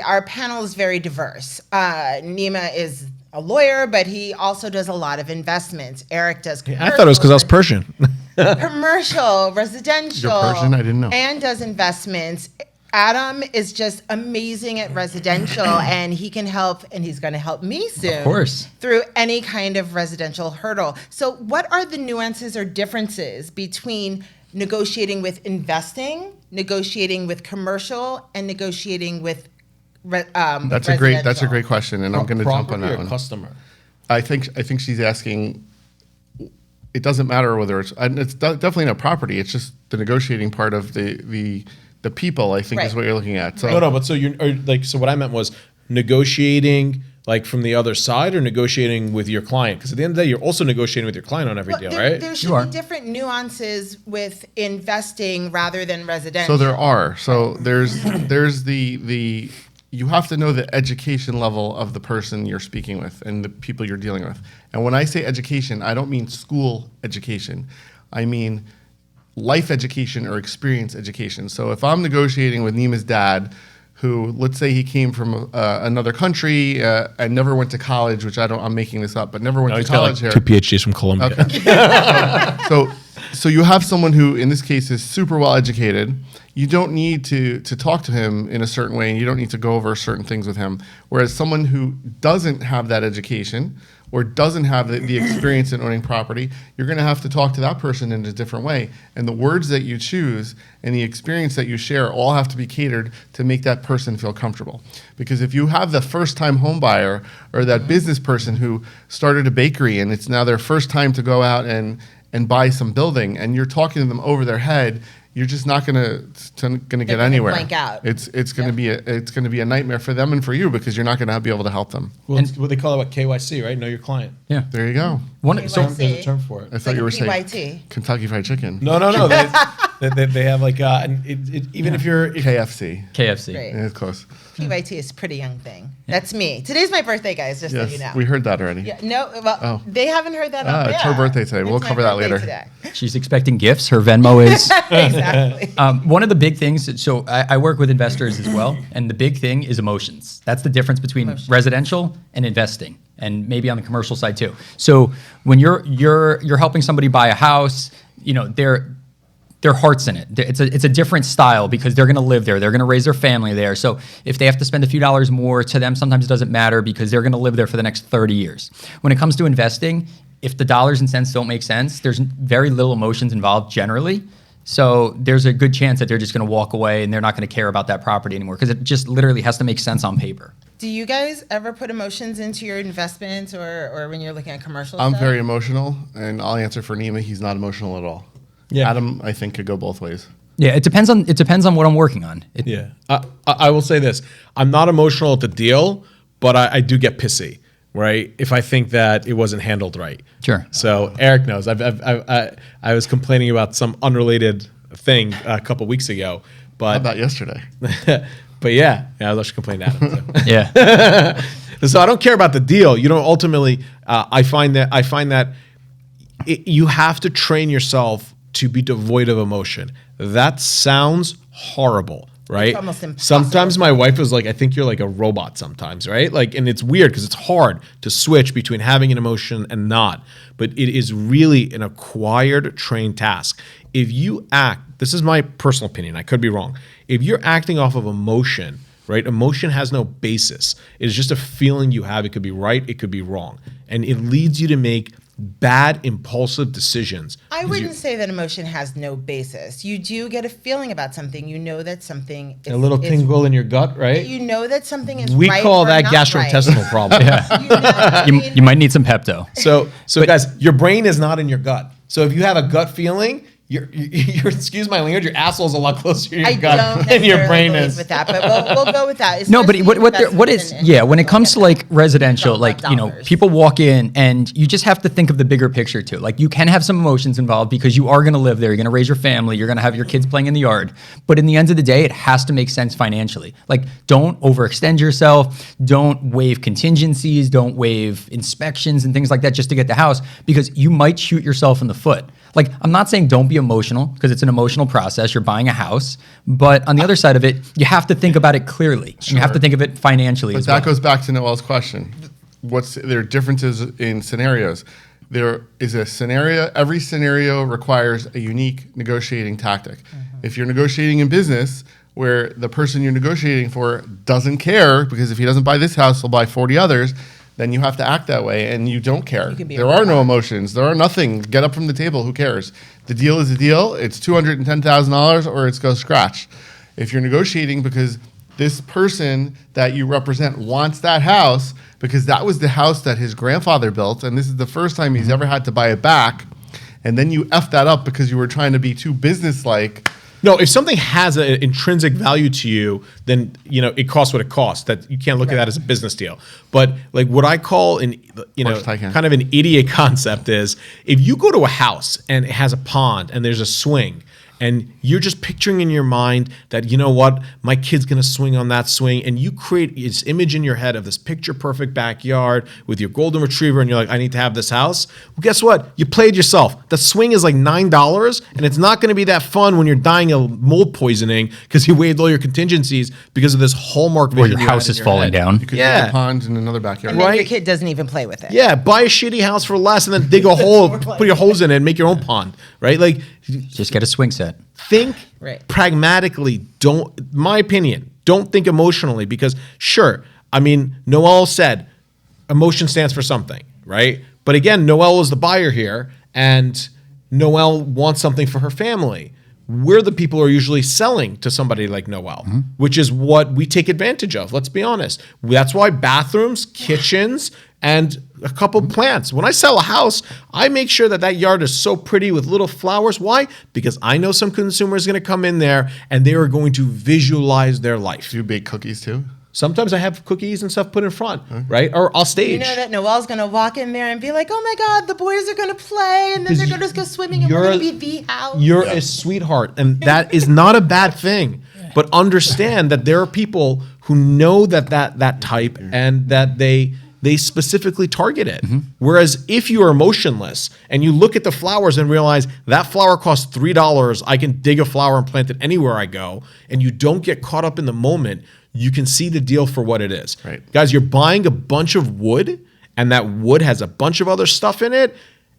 Speaker 1: our panel is very diverse. Nima is a lawyer, but he also does a lot of investments. Eric does commercial.
Speaker 3: I thought it was because I was Persian.
Speaker 1: Commercial, residential.
Speaker 2: You're Persian? I didn't know.
Speaker 1: And does investments. Adam is just amazing at residential, and he can help, and he's going to help me soon.
Speaker 4: Of course.
Speaker 1: Through any kind of residential hurdle. So what are the nuances or differences between negotiating with investing, negotiating with commercial, and negotiating with
Speaker 2: That's a great question, and I'm going to jump on that one.
Speaker 3: Customer.
Speaker 2: I think she's asking. It doesn't matter whether it's definitely not property. It's just the negotiating part of the people. I think is what you're looking at. So
Speaker 3: No, but so what I meant was negotiating like from the other side or negotiating with your client, because at the end of the day, you're also negotiating with your client on every deal, right?
Speaker 1: There should be different nuances with investing rather than residential.
Speaker 2: So there are. So there's the you have to know the education level of the person you're speaking with and the people you're dealing with. And when I say education, I don't mean school education. I mean life education or experience education. So if I'm negotiating with Nima's dad, who, let's say he came from another country and never went to college, which I'm making this up, but never went to college here.
Speaker 3: He's got like 2 PhDs from Columbia.
Speaker 2: Okay. So you have someone who, in this case, is super well educated. You don't need to talk to him in a certain way, and you don't need to go over certain things with him. Whereas someone who doesn't have that education or doesn't have the experience in owning property, you're going to have to talk to that person in a different way. And the words that you choose and the experience that you share all have to be catered to make that person feel comfortable. Because if you have the first-time home buyer or that business person who started a bakery and it's now their first time to go out and buy some building, and you're talking to them over their head, you're just not gonna get anywhere.
Speaker 1: Blank out.
Speaker 2: It's gonna be a nightmare for them and for you, because you're not gonna be able to help them.
Speaker 3: Well, it's what they call it, KYC, right? Know your client.
Speaker 4: Yeah.
Speaker 2: There you go.
Speaker 3: There's a term for it.
Speaker 2: I thought you were saying
Speaker 1: PYT.
Speaker 2: Kentucky Fried Chicken.
Speaker 3: No. They have like even if you're
Speaker 2: KFC.
Speaker 4: KFC.
Speaker 1: Right.
Speaker 2: Yeah, it's close.
Speaker 1: PYT is a pretty young thing. That's me. Today's my birthday, guys, just so you know.
Speaker 2: Yes, we heard that already.
Speaker 1: Yeah, no, well, they haven't heard that on
Speaker 2: It's her birthday today. We'll
Speaker 1: It's my
Speaker 2: cover that
Speaker 1: birthday
Speaker 2: later.
Speaker 1: today.
Speaker 4: She's expecting gifts. Her Venmo is.
Speaker 1: Exactly.
Speaker 4: One of the big things, so I work with investors as well, and the big thing is emotions. That's the difference between residential and investing, and maybe on the commercial side too. So when you're helping somebody buy a house, their heart's in it. It's a different style because they're going to live there. They're going to raise their family there. So if they have to spend a few dollars more, to them sometimes it doesn't matter because they're going to live there for the next 30 years. When it comes to investing, if the dollars and cents don't make sense, there's very little emotions involved generally. So there's a good chance that they're just going to walk away and they're not going to care about that property anymore because it just literally has to make sense on paper.
Speaker 1: Do you guys ever put emotions into your investments or when you're looking at commercial
Speaker 2: I'm
Speaker 1: stuff?
Speaker 2: very emotional, and I'll answer for Nima. He's not emotional at all.
Speaker 3: Yeah.
Speaker 2: Adam, I think, could go both ways.
Speaker 4: Yeah, it depends on what I'm working on.
Speaker 3: Yeah. I will say this. I'm not emotional at the deal, but I do get pissy, right? If I think that it wasn't handled right.
Speaker 4: Sure.
Speaker 3: So Eric knows. I was complaining about some unrelated thing a couple weeks ago, but
Speaker 2: How about yesterday?
Speaker 3: but yeah, I was actually complaining to Adam too.
Speaker 4: Yeah.
Speaker 3: So I don't care about the deal. Ultimately, I find that you have to train yourself to be devoid of emotion. That sounds horrible, right?
Speaker 1: It's almost impossible.
Speaker 3: Sometimes my wife is like, I think you're like a robot sometimes, right? Like, and it's weird because it's hard to switch between having an emotion and not. But it is really an acquired, trained task. If you act, this is my personal opinion, I could be wrong. If you're acting off of emotion, right? Emotion has no basis. It is just a feeling you have. It could be right, it could be wrong. And it leads you to make bad impulsive decisions.
Speaker 1: I wouldn't say that emotion has no basis. You do get a feeling about something. You know that something is
Speaker 3: A little tingle in your gut, right?
Speaker 1: You know that something is
Speaker 3: We
Speaker 1: right
Speaker 3: call
Speaker 1: or
Speaker 3: that
Speaker 1: not
Speaker 3: gastrointestinal problem.
Speaker 1: right. You know what I mean?
Speaker 4: You might need some Pepto.
Speaker 3: So guys, your brain is not in your gut. So if you have a gut feeling, your excuse my language, your asshole's a lot closer to your
Speaker 1: I
Speaker 3: gut
Speaker 1: don't
Speaker 3: than your brain
Speaker 1: believe
Speaker 3: is.
Speaker 1: with that, but we'll go with that.
Speaker 4: No, but
Speaker 1: Especially
Speaker 4: what is
Speaker 1: investments
Speaker 4: yeah, when it comes to like residential,
Speaker 1: From
Speaker 4: like, you know,
Speaker 1: dollars.
Speaker 4: people walk in and you just have to think of the bigger picture too. Like, you can have some emotions involved because you are going to live there, you're going to raise your family, you're going to have your kids playing in the yard. But in the end of the day, it has to make sense financially. Like, don't overextend yourself, don't waive contingencies, don't waive inspections and things like that just to get the house, because you might shoot yourself in the foot. Like, I'm not saying don't be emotional, because it's an emotional process. You're buying a house. But on the other side of it, you have to think about it clearly. And you have to think of it financially
Speaker 2: But
Speaker 4: as well.
Speaker 2: that goes back to Noelle's question. There are differences in scenarios. There is a scenario, every scenario requires a unique negotiating tactic. If you're negotiating in business where the person you're negotiating for doesn't care, because if he doesn't buy this house, he'll buy 40 others, then you have to act that way, and you don't care.
Speaker 1: can be
Speaker 2: There are no emotions. There are nothing. Get up from the table. Who cares? The deal is a deal. It's $210,000 or it's go scratch. If you're negotiating because this person that you represent wants that house because that was the house that his grandfather built, and this is the first time he's ever had to buy it back, and then you F that up because you were trying to be too businesslike.
Speaker 3: No, if something has an intrinsic value to you, then it costs what it costs. That you can't look at that as a business deal. But like what I call kind of an idiot concept is, if you go to a house and it has a pond and there's a swing, and you're just picturing in your mind that, you know what, my kid's gonna swing on that swing, and you create this image in your head of this picture perfect backyard with your golden retriever, and you're like, I need to have this house. Well, guess what? You played yourself. The swing is like $9, and it's not gonna be that fun when you're dying of mold poisoning because you waived all your contingencies because of this hallmark
Speaker 4: Or
Speaker 3: vision
Speaker 4: your
Speaker 3: you had
Speaker 4: house
Speaker 3: in
Speaker 4: is
Speaker 3: your
Speaker 4: falling
Speaker 3: head.
Speaker 4: down.
Speaker 2: You could
Speaker 3: Yeah.
Speaker 2: have a pond in another backyard.
Speaker 1: And then your
Speaker 3: Right.
Speaker 1: kid doesn't even play with it.
Speaker 3: Yeah, buy a shitty house for less and then dig a hole, put your hose in it, and make your own pond, right? Like,
Speaker 4: Just get a swing set.
Speaker 3: think
Speaker 1: Right.
Speaker 3: pragmatically. My opinion, don't think emotionally, because sure, I mean, Noelle said emotion stands for something, right? But again, Noelle is the buyer here, and Noelle wants something for her family. We're the people who are usually selling to somebody like Noelle, which is what we take advantage of. Let's be honest. That's why bathrooms, kitchens, and a couple plants. When I sell a house, I make sure that yard is so pretty with little flowers. Why? Because I know some consumer is going to come in there and they are going to visualize their life.
Speaker 2: Do you bake cookies too?
Speaker 3: Sometimes I have cookies and stuff put in front, right? Or I'll stage.
Speaker 1: You know that Noelle's going to walk in there and be like, oh my God, the boys are going to play, and then they're going to go swimming, and we're going to be the house.
Speaker 3: You're a sweetheart, and that is not a bad thing. But understand that there are people who know that type, and that they specifically target it. Whereas if you are emotionless and you look at the flowers and realize that flower costs $3, I can dig a flower and plant it anywhere I go, and you don't get caught up in the moment, you can see the deal for what it is.
Speaker 2: Right.
Speaker 3: Guys, you're buying a bunch of wood, and that wood has a bunch of other stuff in it,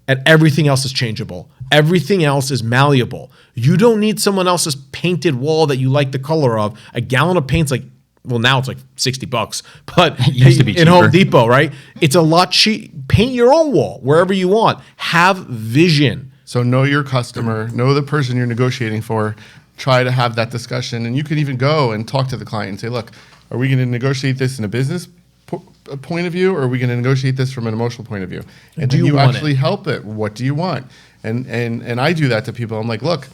Speaker 3: and everything else is changeable. Everything else is malleable. You don't need someone else's painted wall that you like the color of. A gallon of paint's like, well, now it's like $60, but
Speaker 4: It used to be
Speaker 3: in Home
Speaker 4: cheaper.
Speaker 3: Depot, right? It's a lot cheap. Paint your own wall wherever you want. Have vision.
Speaker 2: So know your customer, know the person you're negotiating for, try to have that discussion. And you could even go and talk to the client and say, look, are we going to negotiate this in a business point of view, or are we going to negotiate this from an emotional point of view? And
Speaker 3: Do
Speaker 2: then
Speaker 3: you
Speaker 2: you
Speaker 3: want
Speaker 2: actually
Speaker 3: it?
Speaker 2: help it. What do you want? And I do that to people. I'm like, look,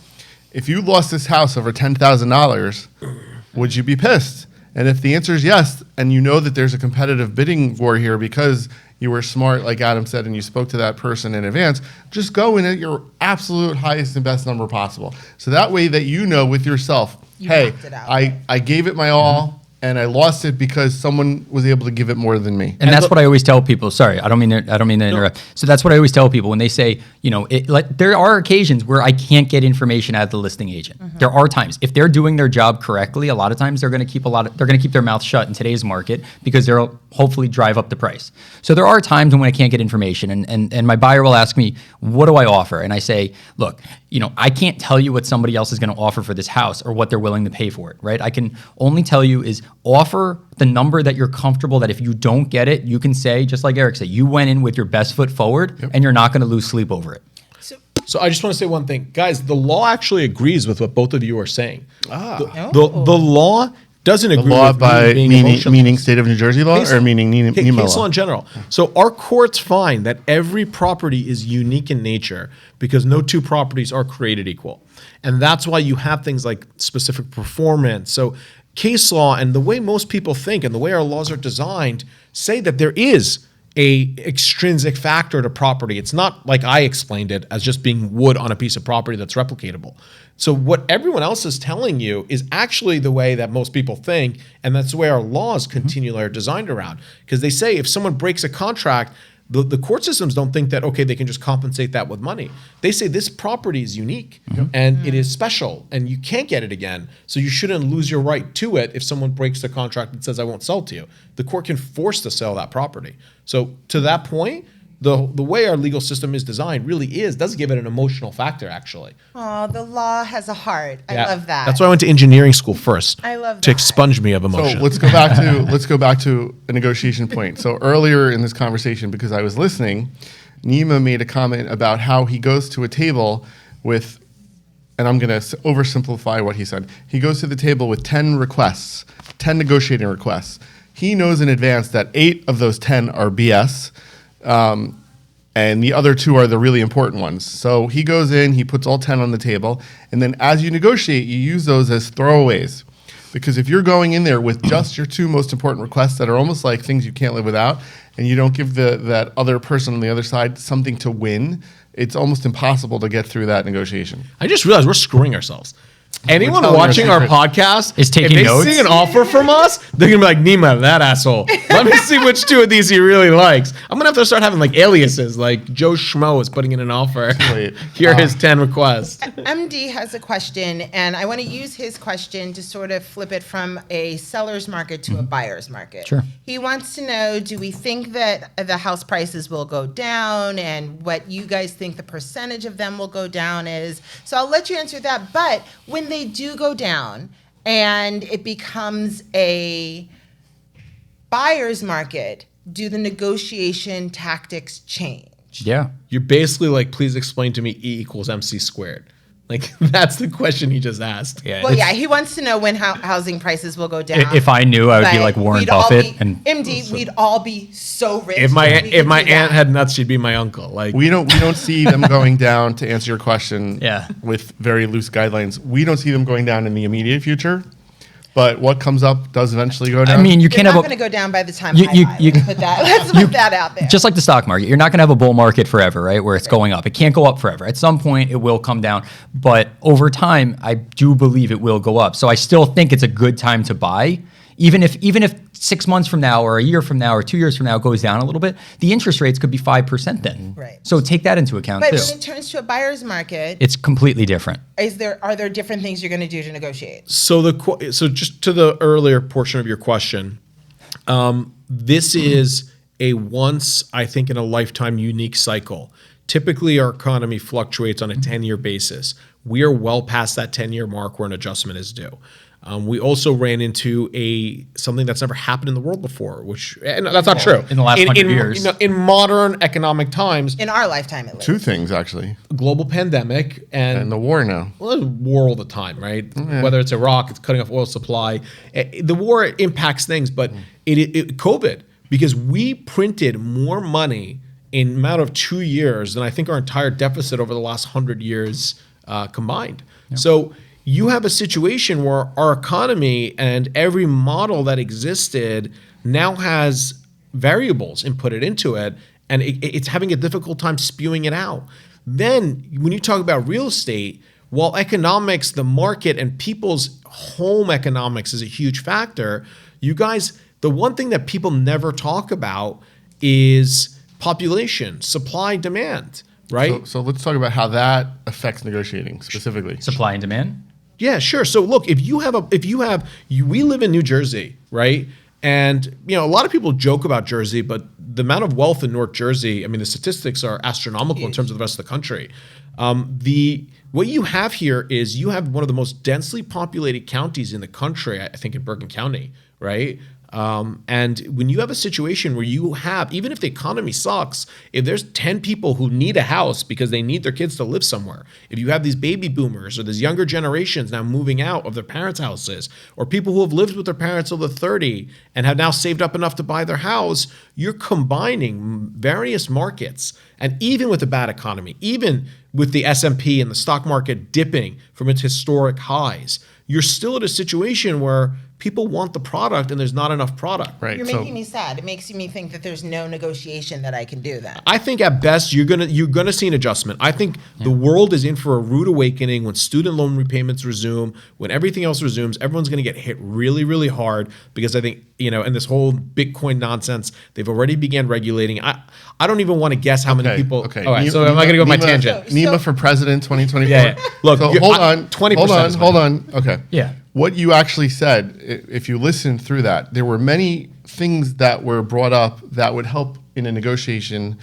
Speaker 2: if you lost this house over $10,000, would you be pissed? And if the answer is yes, and you know that there's a competitive bidding war here because you were smart, like Adam said, and you spoke to that person in advance, just go in at your absolute highest and best number possible. So that way that you know with yourself,
Speaker 1: You
Speaker 2: hey,
Speaker 1: knocked it out.
Speaker 2: I gave it my all, and I lost it because someone was able to give it more than me.
Speaker 4: And that's what I always tell people. Sorry, I don't mean to interrupt. So that's what I always tell people when they say, there are occasions where I can't get information out of the listing agent. There are times if they're doing their job correctly. A lot of times they're going to keep their mouth shut in today's market because they'll hopefully drive up the price. So there are times when I can't get information, and my buyer will ask me, what do I offer? And I say, look, I can't tell you what somebody else is going to offer for this house or what they're willing to pay for it, right? I can only tell you is offer the number that you're comfortable that if you don't get it, you can say, just like Eric said, you went in with your best foot forward and you're not going to lose sleep over it.
Speaker 3: So I just want to say one thing. Guys, the law actually agrees with what both of you are saying. The law doesn't agree
Speaker 2: Law
Speaker 3: with
Speaker 2: by
Speaker 3: being
Speaker 2: meaning state of New Jersey law or meaning Nima
Speaker 3: case law
Speaker 2: law?
Speaker 3: in general. So our courts find that every property is unique in nature because no two properties are created equal. And that's why you have things like specific performance. So case law and the way most people think and the way our laws are designed say that there is a extrinsic factor to property. It's not like I explained it as just being wood on a piece of property that's replicatable. So what everyone else is telling you is actually the way that most people think, and that's the way our laws continually are designed around. Because they say if someone breaks a contract, the court systems don't think that, okay, they can just compensate that with money. They say this property is unique and it is special and you can't get it again. So you shouldn't lose your right to it if someone breaks the contract and says, I won't sell to you. The court can force to sell that property. So to that point, the way our legal system is designed really does give it an emotional factor, actually.
Speaker 1: Oh, the law has a heart. I love that.
Speaker 3: That's why I went to engineering school first.
Speaker 1: I love
Speaker 3: to
Speaker 1: that.
Speaker 3: expunge me of emotion.
Speaker 2: So let's go back to a negotiation point. So earlier in this conversation, because I was listening, Nima made a comment about how he goes to a table with, and I'm going to oversimplify what he said. He goes to the table with 10 requests, 10 negotiating requests. He knows in advance that 8 of those 10 are BS. And the other 2 are the really important ones. So he goes in, he puts all 10 on the table, and then as you negotiate, you use those as throwaways. Because if you're going in there with just your 2 most important requests that are almost like things you can't live without, and you don't give that other person on the other side something to win, it's almost impossible to get through that negotiation.
Speaker 3: I just realized we're screwing ourselves. Anyone
Speaker 2: telling
Speaker 3: watching
Speaker 2: our
Speaker 3: our podcast
Speaker 4: Is taking
Speaker 3: if they
Speaker 4: notes?
Speaker 3: see an offer from us, they're gonna be like, Nima, that asshole. Let me see which 2 of these he really likes. I'm gonna have to start having like aliases, like Joe Schmo is putting in an offer.
Speaker 2: Wait.
Speaker 3: Here are his 10 requests.
Speaker 1: MD has a question, and I want to use his question to sort of flip it from a seller's market to a buyer's market.
Speaker 4: Sure.
Speaker 1: He wants to know, do we think that the house prices will go down, and what you guys think the percentage of them will go down is? So I'll let you answer that, but when they do go down and it becomes a buyer's market, do the negotiation tactics change?
Speaker 4: Yeah.
Speaker 3: You're basically like, please explain to me E equals MC squared. Like, that's the question he just asked.
Speaker 4: Yeah.
Speaker 1: Well, yeah, he wants to know when housing prices will go down.
Speaker 4: If I knew, I would be
Speaker 1: But
Speaker 4: like Warren
Speaker 1: we'd all
Speaker 4: Buffett.
Speaker 1: be-
Speaker 4: And
Speaker 1: MD, we'd all be so rich.
Speaker 3: If my
Speaker 1: we could do
Speaker 3: aunt
Speaker 1: that.
Speaker 3: had nuts, she'd be my uncle. Like,
Speaker 2: We don't see them going down, to answer your question,
Speaker 4: Yeah.
Speaker 2: with very loose guidelines. We don't see them going down in the immediate future, but what comes up does eventually go down.
Speaker 4: I mean, you
Speaker 1: They're
Speaker 4: can't
Speaker 1: not
Speaker 4: have
Speaker 1: going to go down by the time
Speaker 4: You-
Speaker 1: I
Speaker 4: you-
Speaker 1: buy.
Speaker 4: you-
Speaker 1: Let's put that. Let's put that out there.
Speaker 4: just like the stock market, you're not going to have a bull market forever, right? Where it's going up. It can't go up forever. At some point, it will come down. But over time, I do believe it will go up. So I still think it's a good time to buy. Even if 6 months from now or a year from now or 2 years from now it goes down a little bit, the interest rates could be 5% then.
Speaker 1: Right.
Speaker 4: So take that into account
Speaker 1: But
Speaker 4: too.
Speaker 1: when it turns to a buyer's market,
Speaker 4: It's completely different.
Speaker 1: are there different things you're going to do to negotiate?
Speaker 3: so just to the earlier portion of your question, this is a once, I think, in a lifetime unique cycle. Typically, our economy fluctuates on a 10-year basis. We are well past that 10-year mark where an adjustment is due. We also ran into something that's never happened in the world before, and that's not true.
Speaker 4: In the last 100 years.
Speaker 3: In modern economic times,
Speaker 1: In our lifetime, at least.
Speaker 2: 2 things, actually.
Speaker 3: global pandemic
Speaker 2: And the war now.
Speaker 3: well, there's war all the time, right? Whether it's Iraq, it's cutting off oil supply. The war impacts things, but COVID, because we printed more money in a matter of 2 years than I think our entire deficit over the last 100 years combined. So you have a situation where our economy and every model that existed now has variables inputted into it, and it's having a difficult time spewing it out. Then when you talk about real estate, while economics, the market, and people's home economics is a huge factor, you guys, the one thing that people never talk about is population, supply, demand, right?
Speaker 2: So let's talk about how that affects negotiating specifically.
Speaker 4: Supply and demand.
Speaker 3: Yeah, sure. So look, we live in New Jersey, right? And a lot of people joke about Jersey, but the amount of wealth in North Jersey, I mean, the statistics are astronomical in terms of the rest of the country. what you have here is you have one of the most densely populated counties in the country, I think in Bergen County, right? And when you have a situation where you have, even if the economy sucks, if there's 10 people who need a house because they need their kids to live somewhere, if you have these baby boomers or these younger generations now moving out of their parents' houses, or people who have lived with their parents till they're 30 and have now saved up enough to buy their house, you're combining various markets. And even with a bad economy, even with the S&P and the stock market dipping from its historic highs, you're still at a situation where people want the product and there's not enough product.
Speaker 2: Right.
Speaker 1: You're making me sad. It makes me think that there's no negotiation that I can do then.
Speaker 3: I think at best you're gonna see an adjustment. I think the world is in for a rude awakening when student loan repayments resume, when everything else resumes. Everyone's gonna get hit really, really hard because I think, and this whole Bitcoin nonsense, they've already began regulating. I don't even want to guess how many people.
Speaker 2: Okay.
Speaker 3: All right, so am I gonna go with my tangent?
Speaker 2: Nima for president 2024.
Speaker 3: Yeah. Look,
Speaker 2: so hold on.
Speaker 3: 20%.
Speaker 2: Hold on. Okay.
Speaker 4: Yeah.
Speaker 2: What you actually said, if you listen through that, there were many things that were brought up that would help in a negotiation.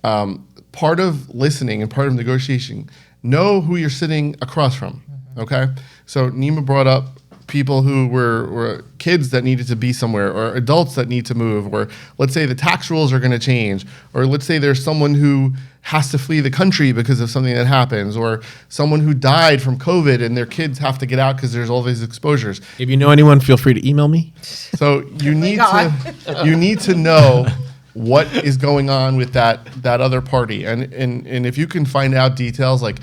Speaker 2: Part of listening and part of negotiation, know who you're sitting across from. Okay. So Nima brought up people who were kids that needed to be somewhere, or adults that need to move, or let's say the tax rules are going to change, or let's say there's someone who has to flee the country because of something that happens, or someone who died from COVID and their kids have to get out because there's all these exposures.
Speaker 3: If you know anyone, feel free to email me.
Speaker 2: So you need to know what is going on with that other party, and if you can find out details, like,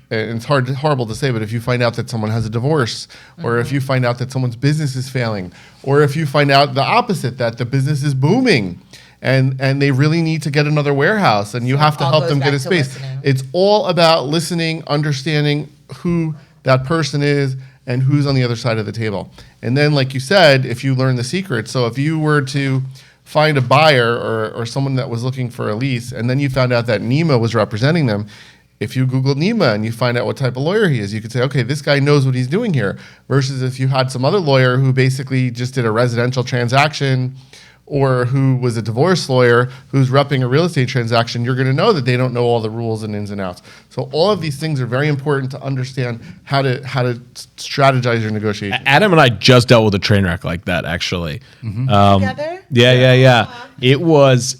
Speaker 2: and it's horrible to say, but if you find out that someone has a divorce, or if you find out that someone's business is failing, or if you find out the opposite, that the business is booming and they really need to get another warehouse and you have to help them get a space.
Speaker 1: Listening.
Speaker 2: It's all about listening, understanding who that person is and who's on the other side of the table. And then, like you said, if you learn the secret, so if you were to find a buyer or someone that was looking for a lease, and then you found out that Nima was representing them, if you Google Nima and you find out what type of lawyer he is, you could say, okay, this guy knows what he's doing here. Versus if you had some other lawyer who basically just did a residential transaction, or who was a divorce lawyer who's repping a real estate transaction, you're going to know that they don't know all the rules and ins and outs. So all of these things are very important to understand how to strategize your negotiation.
Speaker 3: Adam and I just dealt with a train wreck like that, actually.
Speaker 1: Together?
Speaker 3: Yeah. It was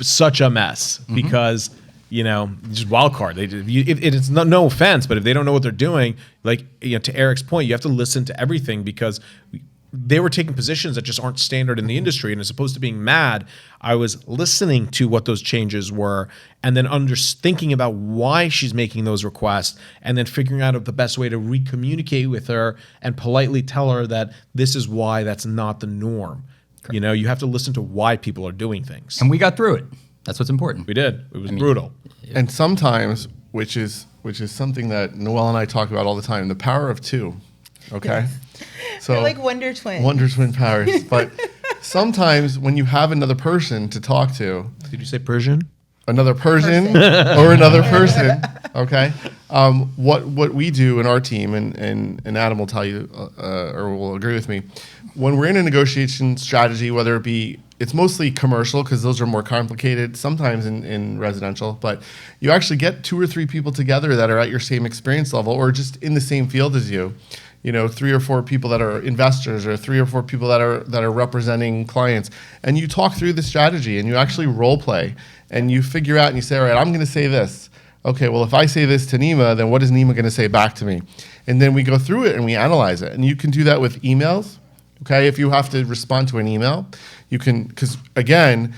Speaker 3: such a mess because just wild card. It's no offense, but if they don't know what they're doing, like to Eric's point, you have to listen to everything because they were taking positions that just aren't standard in the industry. And as opposed to being mad, I was listening to what those changes were and then thinking about why she's making those requests and then figuring out the best way to re-communicate with her and politely tell her that this is why that's not the norm. Correct. You have to listen to why people are doing things.
Speaker 4: And we got through it. That's what's important.
Speaker 3: We did. It was brutal.
Speaker 2: And sometimes, which is something that Noelle and I talk about all the time, the power of two. Okay. So
Speaker 1: they're like Wonder Twins.
Speaker 2: Wonder Twin powers. But sometimes when you have another person to talk to.
Speaker 3: Did you say Persian?
Speaker 2: Another Persian or another person. Okay. What we do in our team, and Adam will tell you or will agree with me, when we're in a negotiation strategy, whether it be, it's mostly commercial because those are more complicated, sometimes in residential, but you actually get 2 or 3 people together that are at your same experience level or just in the same field as you. 3 or 4 people that are investors or 3 or 4 people that are representing clients, and you talk through the strategy and you actually role play and you figure out and you say, all right, I'm going to say this. Okay, well, if I say this to Nima, then what is Nima going to say back to me? And then we go through it and we analyze it. And you can do that with emails. Okay, if you have to respond to an email, you can, because again,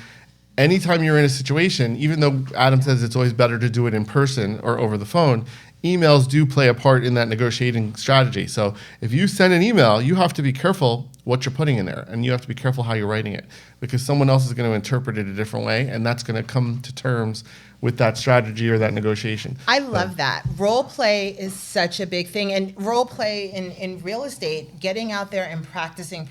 Speaker 2: anytime you're in a situation, even though Adam says it's always better to do it in person or over the phone, emails do play a part in that negotiating strategy. So if you send an email, you have to be careful what you're putting in there, and you have to be careful how you're writing it, because someone else is going to interpret it a different way, and that's going to come to terms with that strategy or that negotiation.
Speaker 1: I love that. Role play is such a big thing. And role play in real estate, getting out there and practicing,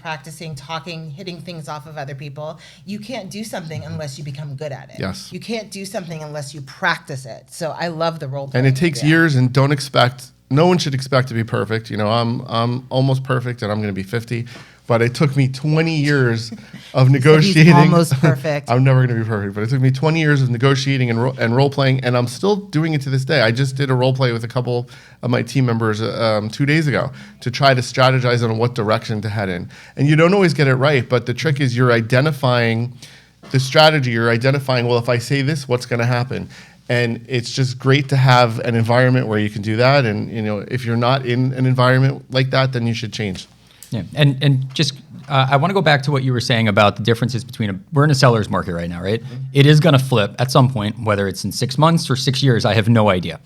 Speaker 1: talking, hitting things off of other people. You can't do something unless you become good at it.
Speaker 2: Yes.
Speaker 1: You can't do something unless you practice it. So I love the role play.
Speaker 2: And it takes years, and don't expect no one should expect to be perfect. You know, I'm almost perfect, and I'm going to be 50. But it took me 20 years of negotiating.
Speaker 1: He's almost perfect.
Speaker 2: I'm never going to be perfect, but it took me 20 years of negotiating and role playing, and I'm still doing it to this day. I just did a role play with a couple of my team members 2 days ago to try to strategize on what direction to head in. And you don't always get it right, but the trick is you're identifying the strategy. You're identifying, well, if I say this, what's going to happen? And it's just great to have an environment where you can do that. And you know, if you're not in an environment like that, then you should change.
Speaker 4: Yeah, and just I want to go back to what you were saying about the differences between we're in a seller's market right now, right? Mm-hmm. It is going to flip at some point, whether it's in 6 months or 6 years. I have no idea,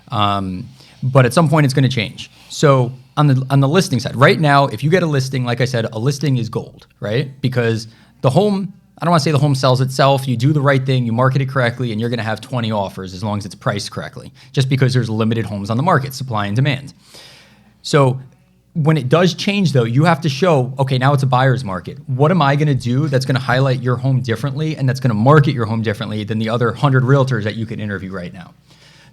Speaker 4: but at some point it's going to change. So on the listing side, right now, if you get a listing, like I said, a listing is gold, right? Because the home, I don't want to say the home sells itself. You do the right thing, you market it correctly, and you're going to have 20 offers as long as it's priced correctly. Just because there's limited homes on the market, supply and demand. So when it does change, though, you have to show, okay, now it's a buyer's market. What am I going to do that's going to highlight your home differently and that's going to market your home differently than the other 100 realtors that you could interview right now?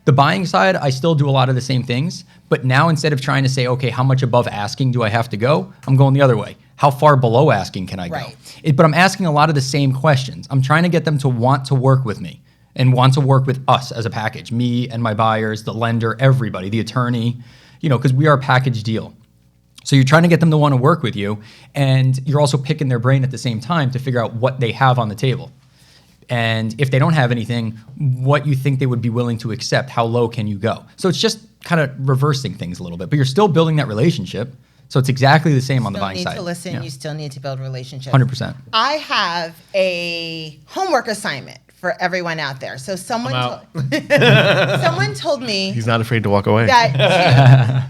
Speaker 4: The buying side, I still do a lot of the same things, but now instead of trying to say, okay, how much above asking do I have to go? I'm going the other way. How far below asking can I go? Right. But I'm asking a lot of the same questions. I'm trying to get them to want to work with me and want to work with us as a package, me and my buyers, the lender, everybody, the attorney, you know, because we are a package deal. So you're trying to get them to want to work with you, and you're also picking their brain at the same time to figure out what they have on the table. And if they don't have anything, what you think they would be willing to accept, how low can you go? So it's just kind of reversing things a little bit, but you're still building that relationship. So it's exactly the same on the buying side.
Speaker 1: You still need to listen. Yeah. You still need to build relationships.
Speaker 4: 100%.
Speaker 1: I have a homework assignment for everyone out there. So someone told me
Speaker 2: he's not afraid to walk away.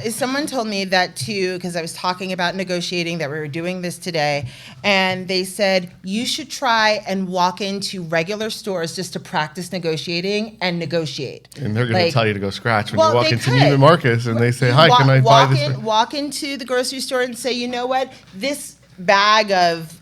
Speaker 1: Someone told me that too, because I was talking about negotiating, that we were doing this today, and they said you should try and walk into regular stores just to practice negotiating and negotiate.
Speaker 2: And they're going to tell you to go scratch when you walk into Neiman Marcus and they say, "Hi, can I buy this?"
Speaker 1: Walk into the grocery store and say, "You know what? This bag of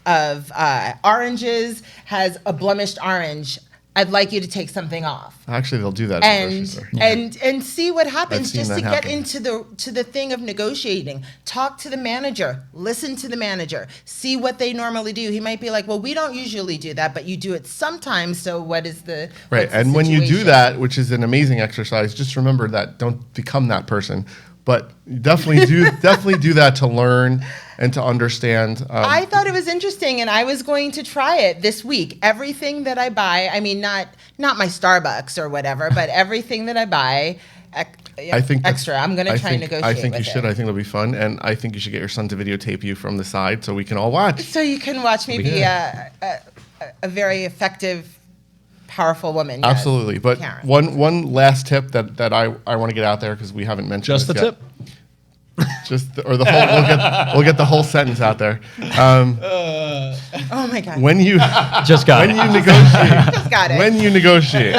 Speaker 1: oranges has a blemished orange. I'd like you to take something off."
Speaker 2: Actually, they'll do that.
Speaker 1: And see what happens, just to get into the thing of negotiating. Talk to the manager, listen to the manager, see what they normally do. He might be like, "Well, we don't usually do that, but you do it sometimes. So what is the
Speaker 2: right?" And when you do that, which is an amazing exercise, just remember that don't become that person. But definitely do that to learn and to understand.
Speaker 1: I thought it was interesting, and I was going to try it this week. Everything that I buy, I mean, not my Starbucks or whatever, but everything that I buy,
Speaker 2: I think
Speaker 1: extra. I'm going to try and negotiate.
Speaker 2: I think you should. I think it'll be fun, and I think you should get your son to videotape you from the side so we can all watch.
Speaker 1: So you can watch me be a very effective, powerful woman. Yes.
Speaker 2: Absolutely. But one last tip that I want to get out there, because we haven't mentioned
Speaker 3: just the tip.
Speaker 2: Or the whole. We'll get the whole sentence out there.
Speaker 1: Oh my God!
Speaker 2: When you
Speaker 4: just got
Speaker 2: when you negotiate,
Speaker 1: just got it.
Speaker 2: When you negotiate,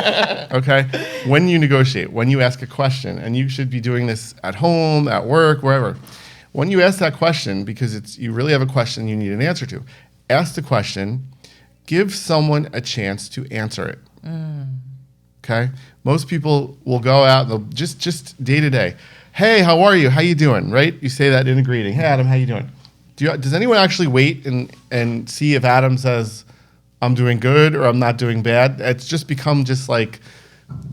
Speaker 2: okay. When you negotiate, when you ask a question, and you should be doing this at home, at work, wherever. When you ask that question, because you really have a question you need an answer to, ask the question. Give someone a chance to answer it. Okay? Most people will go out, they'll just day to day. "Hey, how are you? How you doing?" Right? You say that in a greeting. "Hey, Adam, how you doing?" Does anyone actually wait and see if Adam says, "I'm doing good" or "I'm not doing bad"? It's just become just like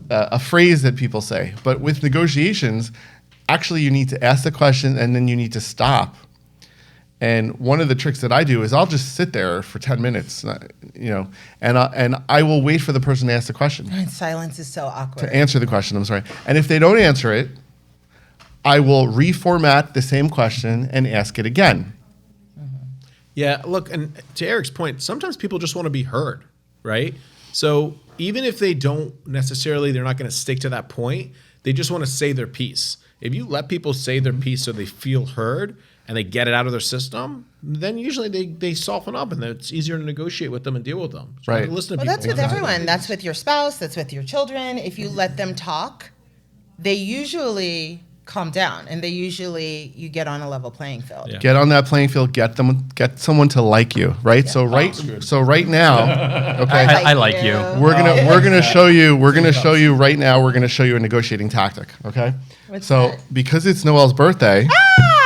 Speaker 2: a phrase that people say. But with negotiations, actually you need to ask the question and then you need to stop. And one of the tricks that I do is I'll just sit there for 10 minutes, and I will wait for the person to ask the question.
Speaker 1: And silence is so awkward.
Speaker 2: To answer the question, I'm sorry. And if they don't answer it, I will reformat the same question and ask it again.
Speaker 3: Yeah, look, and to Eric's point, sometimes people just want to be heard, right? So even if they don't necessarily, they're not going to stick to that point, they just want to say their piece. If you let people say their piece so they feel heard, and they get it out of their system, then usually they soften up, and it's easier to negotiate with them and deal with them. So
Speaker 2: right.
Speaker 3: Listen to
Speaker 1: people. That's with everyone. That's with your spouse. That's with your children. If you let them talk, they usually calm down, and you get on a level playing field.
Speaker 3: Yeah.
Speaker 2: Get on that playing field. Get someone to like you, right? So right now, okay,
Speaker 4: I like you.
Speaker 2: we're gonna show you. We're gonna show you right now. We're gonna show you a negotiating tactic. Okay.
Speaker 1: What's
Speaker 2: so
Speaker 1: that?
Speaker 2: because it's Noelle's birthday,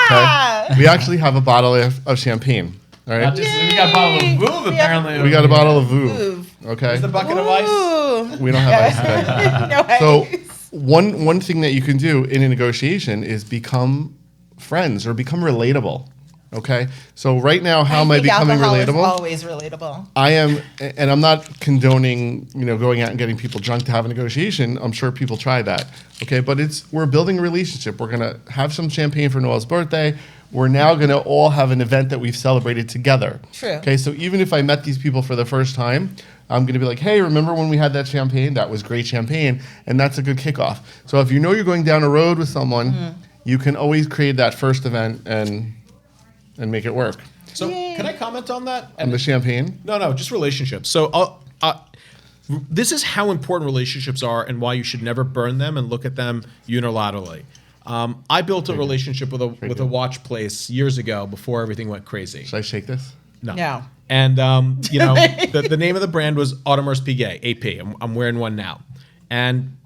Speaker 1: Ah!
Speaker 2: okay, we actually have a bottle of champagne. All right.
Speaker 3: We got a bottle of Vouv, apparently.
Speaker 2: We got a bottle of Vouv.
Speaker 1: Vouv.
Speaker 2: Okay.
Speaker 3: There's the bucket of ice.
Speaker 1: Ooh.
Speaker 2: We don't have ice today.
Speaker 1: No ice.
Speaker 2: So one thing that you can do in a negotiation is become friends or become relatable. Okay. So right now, how am I becoming
Speaker 1: alcohol
Speaker 2: relatable?
Speaker 1: Is always relatable.
Speaker 2: I am, and I'm not condoning, going out and getting people drunk to have a negotiation. I'm sure people try that. Okay, but we're building a relationship. We're gonna have some champagne for Noelle's birthday. We're now gonna all have an event that we've celebrated together.
Speaker 1: True.
Speaker 2: Okay, so even if I met these people for the first time, I'm gonna be like, hey, remember when we had that champagne? That was great champagne, and that's a good kickoff. So if you know you're going down a road with someone, you can always create that first event and make it work.
Speaker 3: So can I comment on that?
Speaker 2: And the champagne?
Speaker 3: No, just relationships. So this is how important relationships are and why you should never burn them and look at them unilaterally. I built a relationship with a watch place years ago before everything went crazy.
Speaker 2: Should I shake this?
Speaker 1: No.
Speaker 3: And the name of the brand was Audemars Piguet, AP. I'm wearing one now. And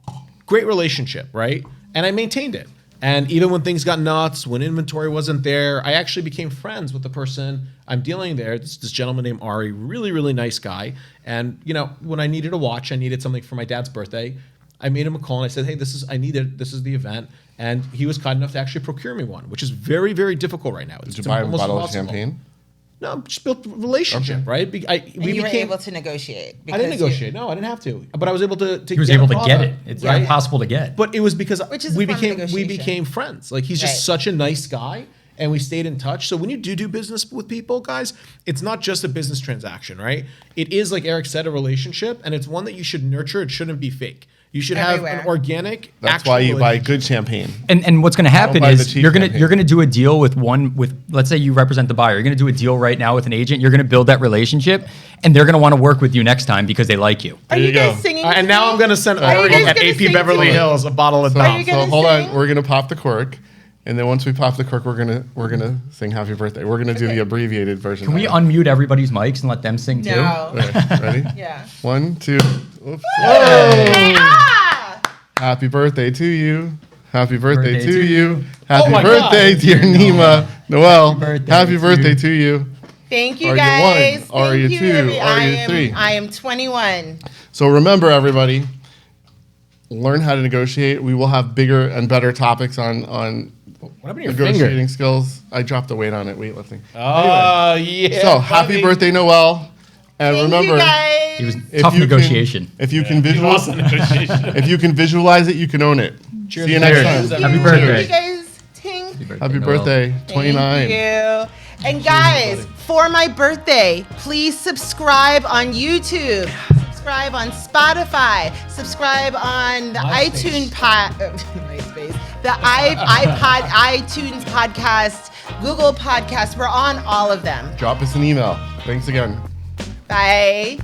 Speaker 3: great relationship, right? And I maintained it. And even when things got nuts, when inventory wasn't there, I actually became friends with the person I'm dealing there. This gentleman named Ari, really, really nice guy. And when I needed a watch, I needed something for my dad's birthday, I made him a call and I said, hey, this is the event. And he was kind enough to actually procure me one, which is very, very difficult right now.
Speaker 2: Did you buy a bottle of champagne?
Speaker 3: No, just built a relationship, right? We
Speaker 1: were able to negotiate.
Speaker 3: I didn't negotiate. No, I didn't have to. But I was able to
Speaker 4: He was able to get it. It's impossible to get.
Speaker 3: But it was because
Speaker 1: Which is
Speaker 3: we
Speaker 1: a form of
Speaker 3: became
Speaker 1: negotiation.
Speaker 3: friends. Like he's just such a nice guy, and we stayed in touch. So when you do business with people, guys, it's not just a business transaction, right? It is, like Eric said, a relationship, and it's one that you should nurture. It shouldn't be fake. You should have an organic.
Speaker 2: That's why you buy good champagne.
Speaker 4: And what's going to happen
Speaker 2: buy the
Speaker 4: is
Speaker 2: cheap
Speaker 4: you're
Speaker 2: champagne.
Speaker 4: gonna do a deal with let's say you represent the buyer. You're going to do a deal right now with an agent. You're going to build that relationship, and they're going to want to work with you next time because they like you.
Speaker 1: Are you guys singing?
Speaker 3: And now I'm going to send Ari
Speaker 1: guys
Speaker 3: at
Speaker 1: gonna
Speaker 3: AP
Speaker 1: sing
Speaker 3: Beverly
Speaker 1: to me?
Speaker 3: Hills a bottle of
Speaker 2: So,
Speaker 3: Dom.
Speaker 1: gonna
Speaker 2: hold
Speaker 1: sing?
Speaker 2: on, we're gonna pop the cork, and then once we pop the cork, we're gonna sing Happy Birthday. We're gonna do the abbreviated version.
Speaker 4: Can we unmute everybody's mics and let them sing too?
Speaker 1: No.
Speaker 2: Okay, ready?
Speaker 1: Yeah.
Speaker 2: 1, 2. Oops.
Speaker 1: Ah!
Speaker 2: Happy birthday to you. Happy birthday
Speaker 4: Birthday
Speaker 2: to
Speaker 4: to
Speaker 2: you. Happy
Speaker 3: my
Speaker 2: birthday,
Speaker 3: God.
Speaker 2: dear Nima. Noelle.
Speaker 4: birthday
Speaker 2: Happy
Speaker 4: to
Speaker 2: birthday
Speaker 4: you.
Speaker 2: to you.
Speaker 1: Thank you,
Speaker 2: Are you
Speaker 1: guys.
Speaker 2: one? Are
Speaker 1: Thank
Speaker 2: you two? Are you three?
Speaker 1: I am 21.
Speaker 2: So remember, everybody, learn how to negotiate. We will have bigger and better topics on
Speaker 3: What happened to your
Speaker 2: negotiating
Speaker 3: finger?
Speaker 2: skills. I dropped the weight on it, weightlifting.
Speaker 3: Oh, yeah.
Speaker 2: So happy birthday, Noelle. And
Speaker 1: Thank
Speaker 2: remember,
Speaker 1: you guys.
Speaker 4: It was
Speaker 2: if
Speaker 4: tough
Speaker 2: you can-
Speaker 4: negotiation.
Speaker 2: if you can visualize, if you can visualize it, you can own it.
Speaker 3: Cheers.
Speaker 2: See you next
Speaker 3: Cheers.
Speaker 2: time.
Speaker 4: Happy
Speaker 1: Thank
Speaker 4: birthday.
Speaker 1: you guys. Ting.
Speaker 2: Happy
Speaker 4: Noelle.
Speaker 2: birthday, 29.
Speaker 1: Thank you. And guys, for my birthday, please subscribe on YouTube. Subscribe on Spotify. Subscribe on the iTunes iPod, iTunes podcast, Google Podcast. We're on all of them.
Speaker 2: Drop us an email. Thanks again.
Speaker 1: Bye.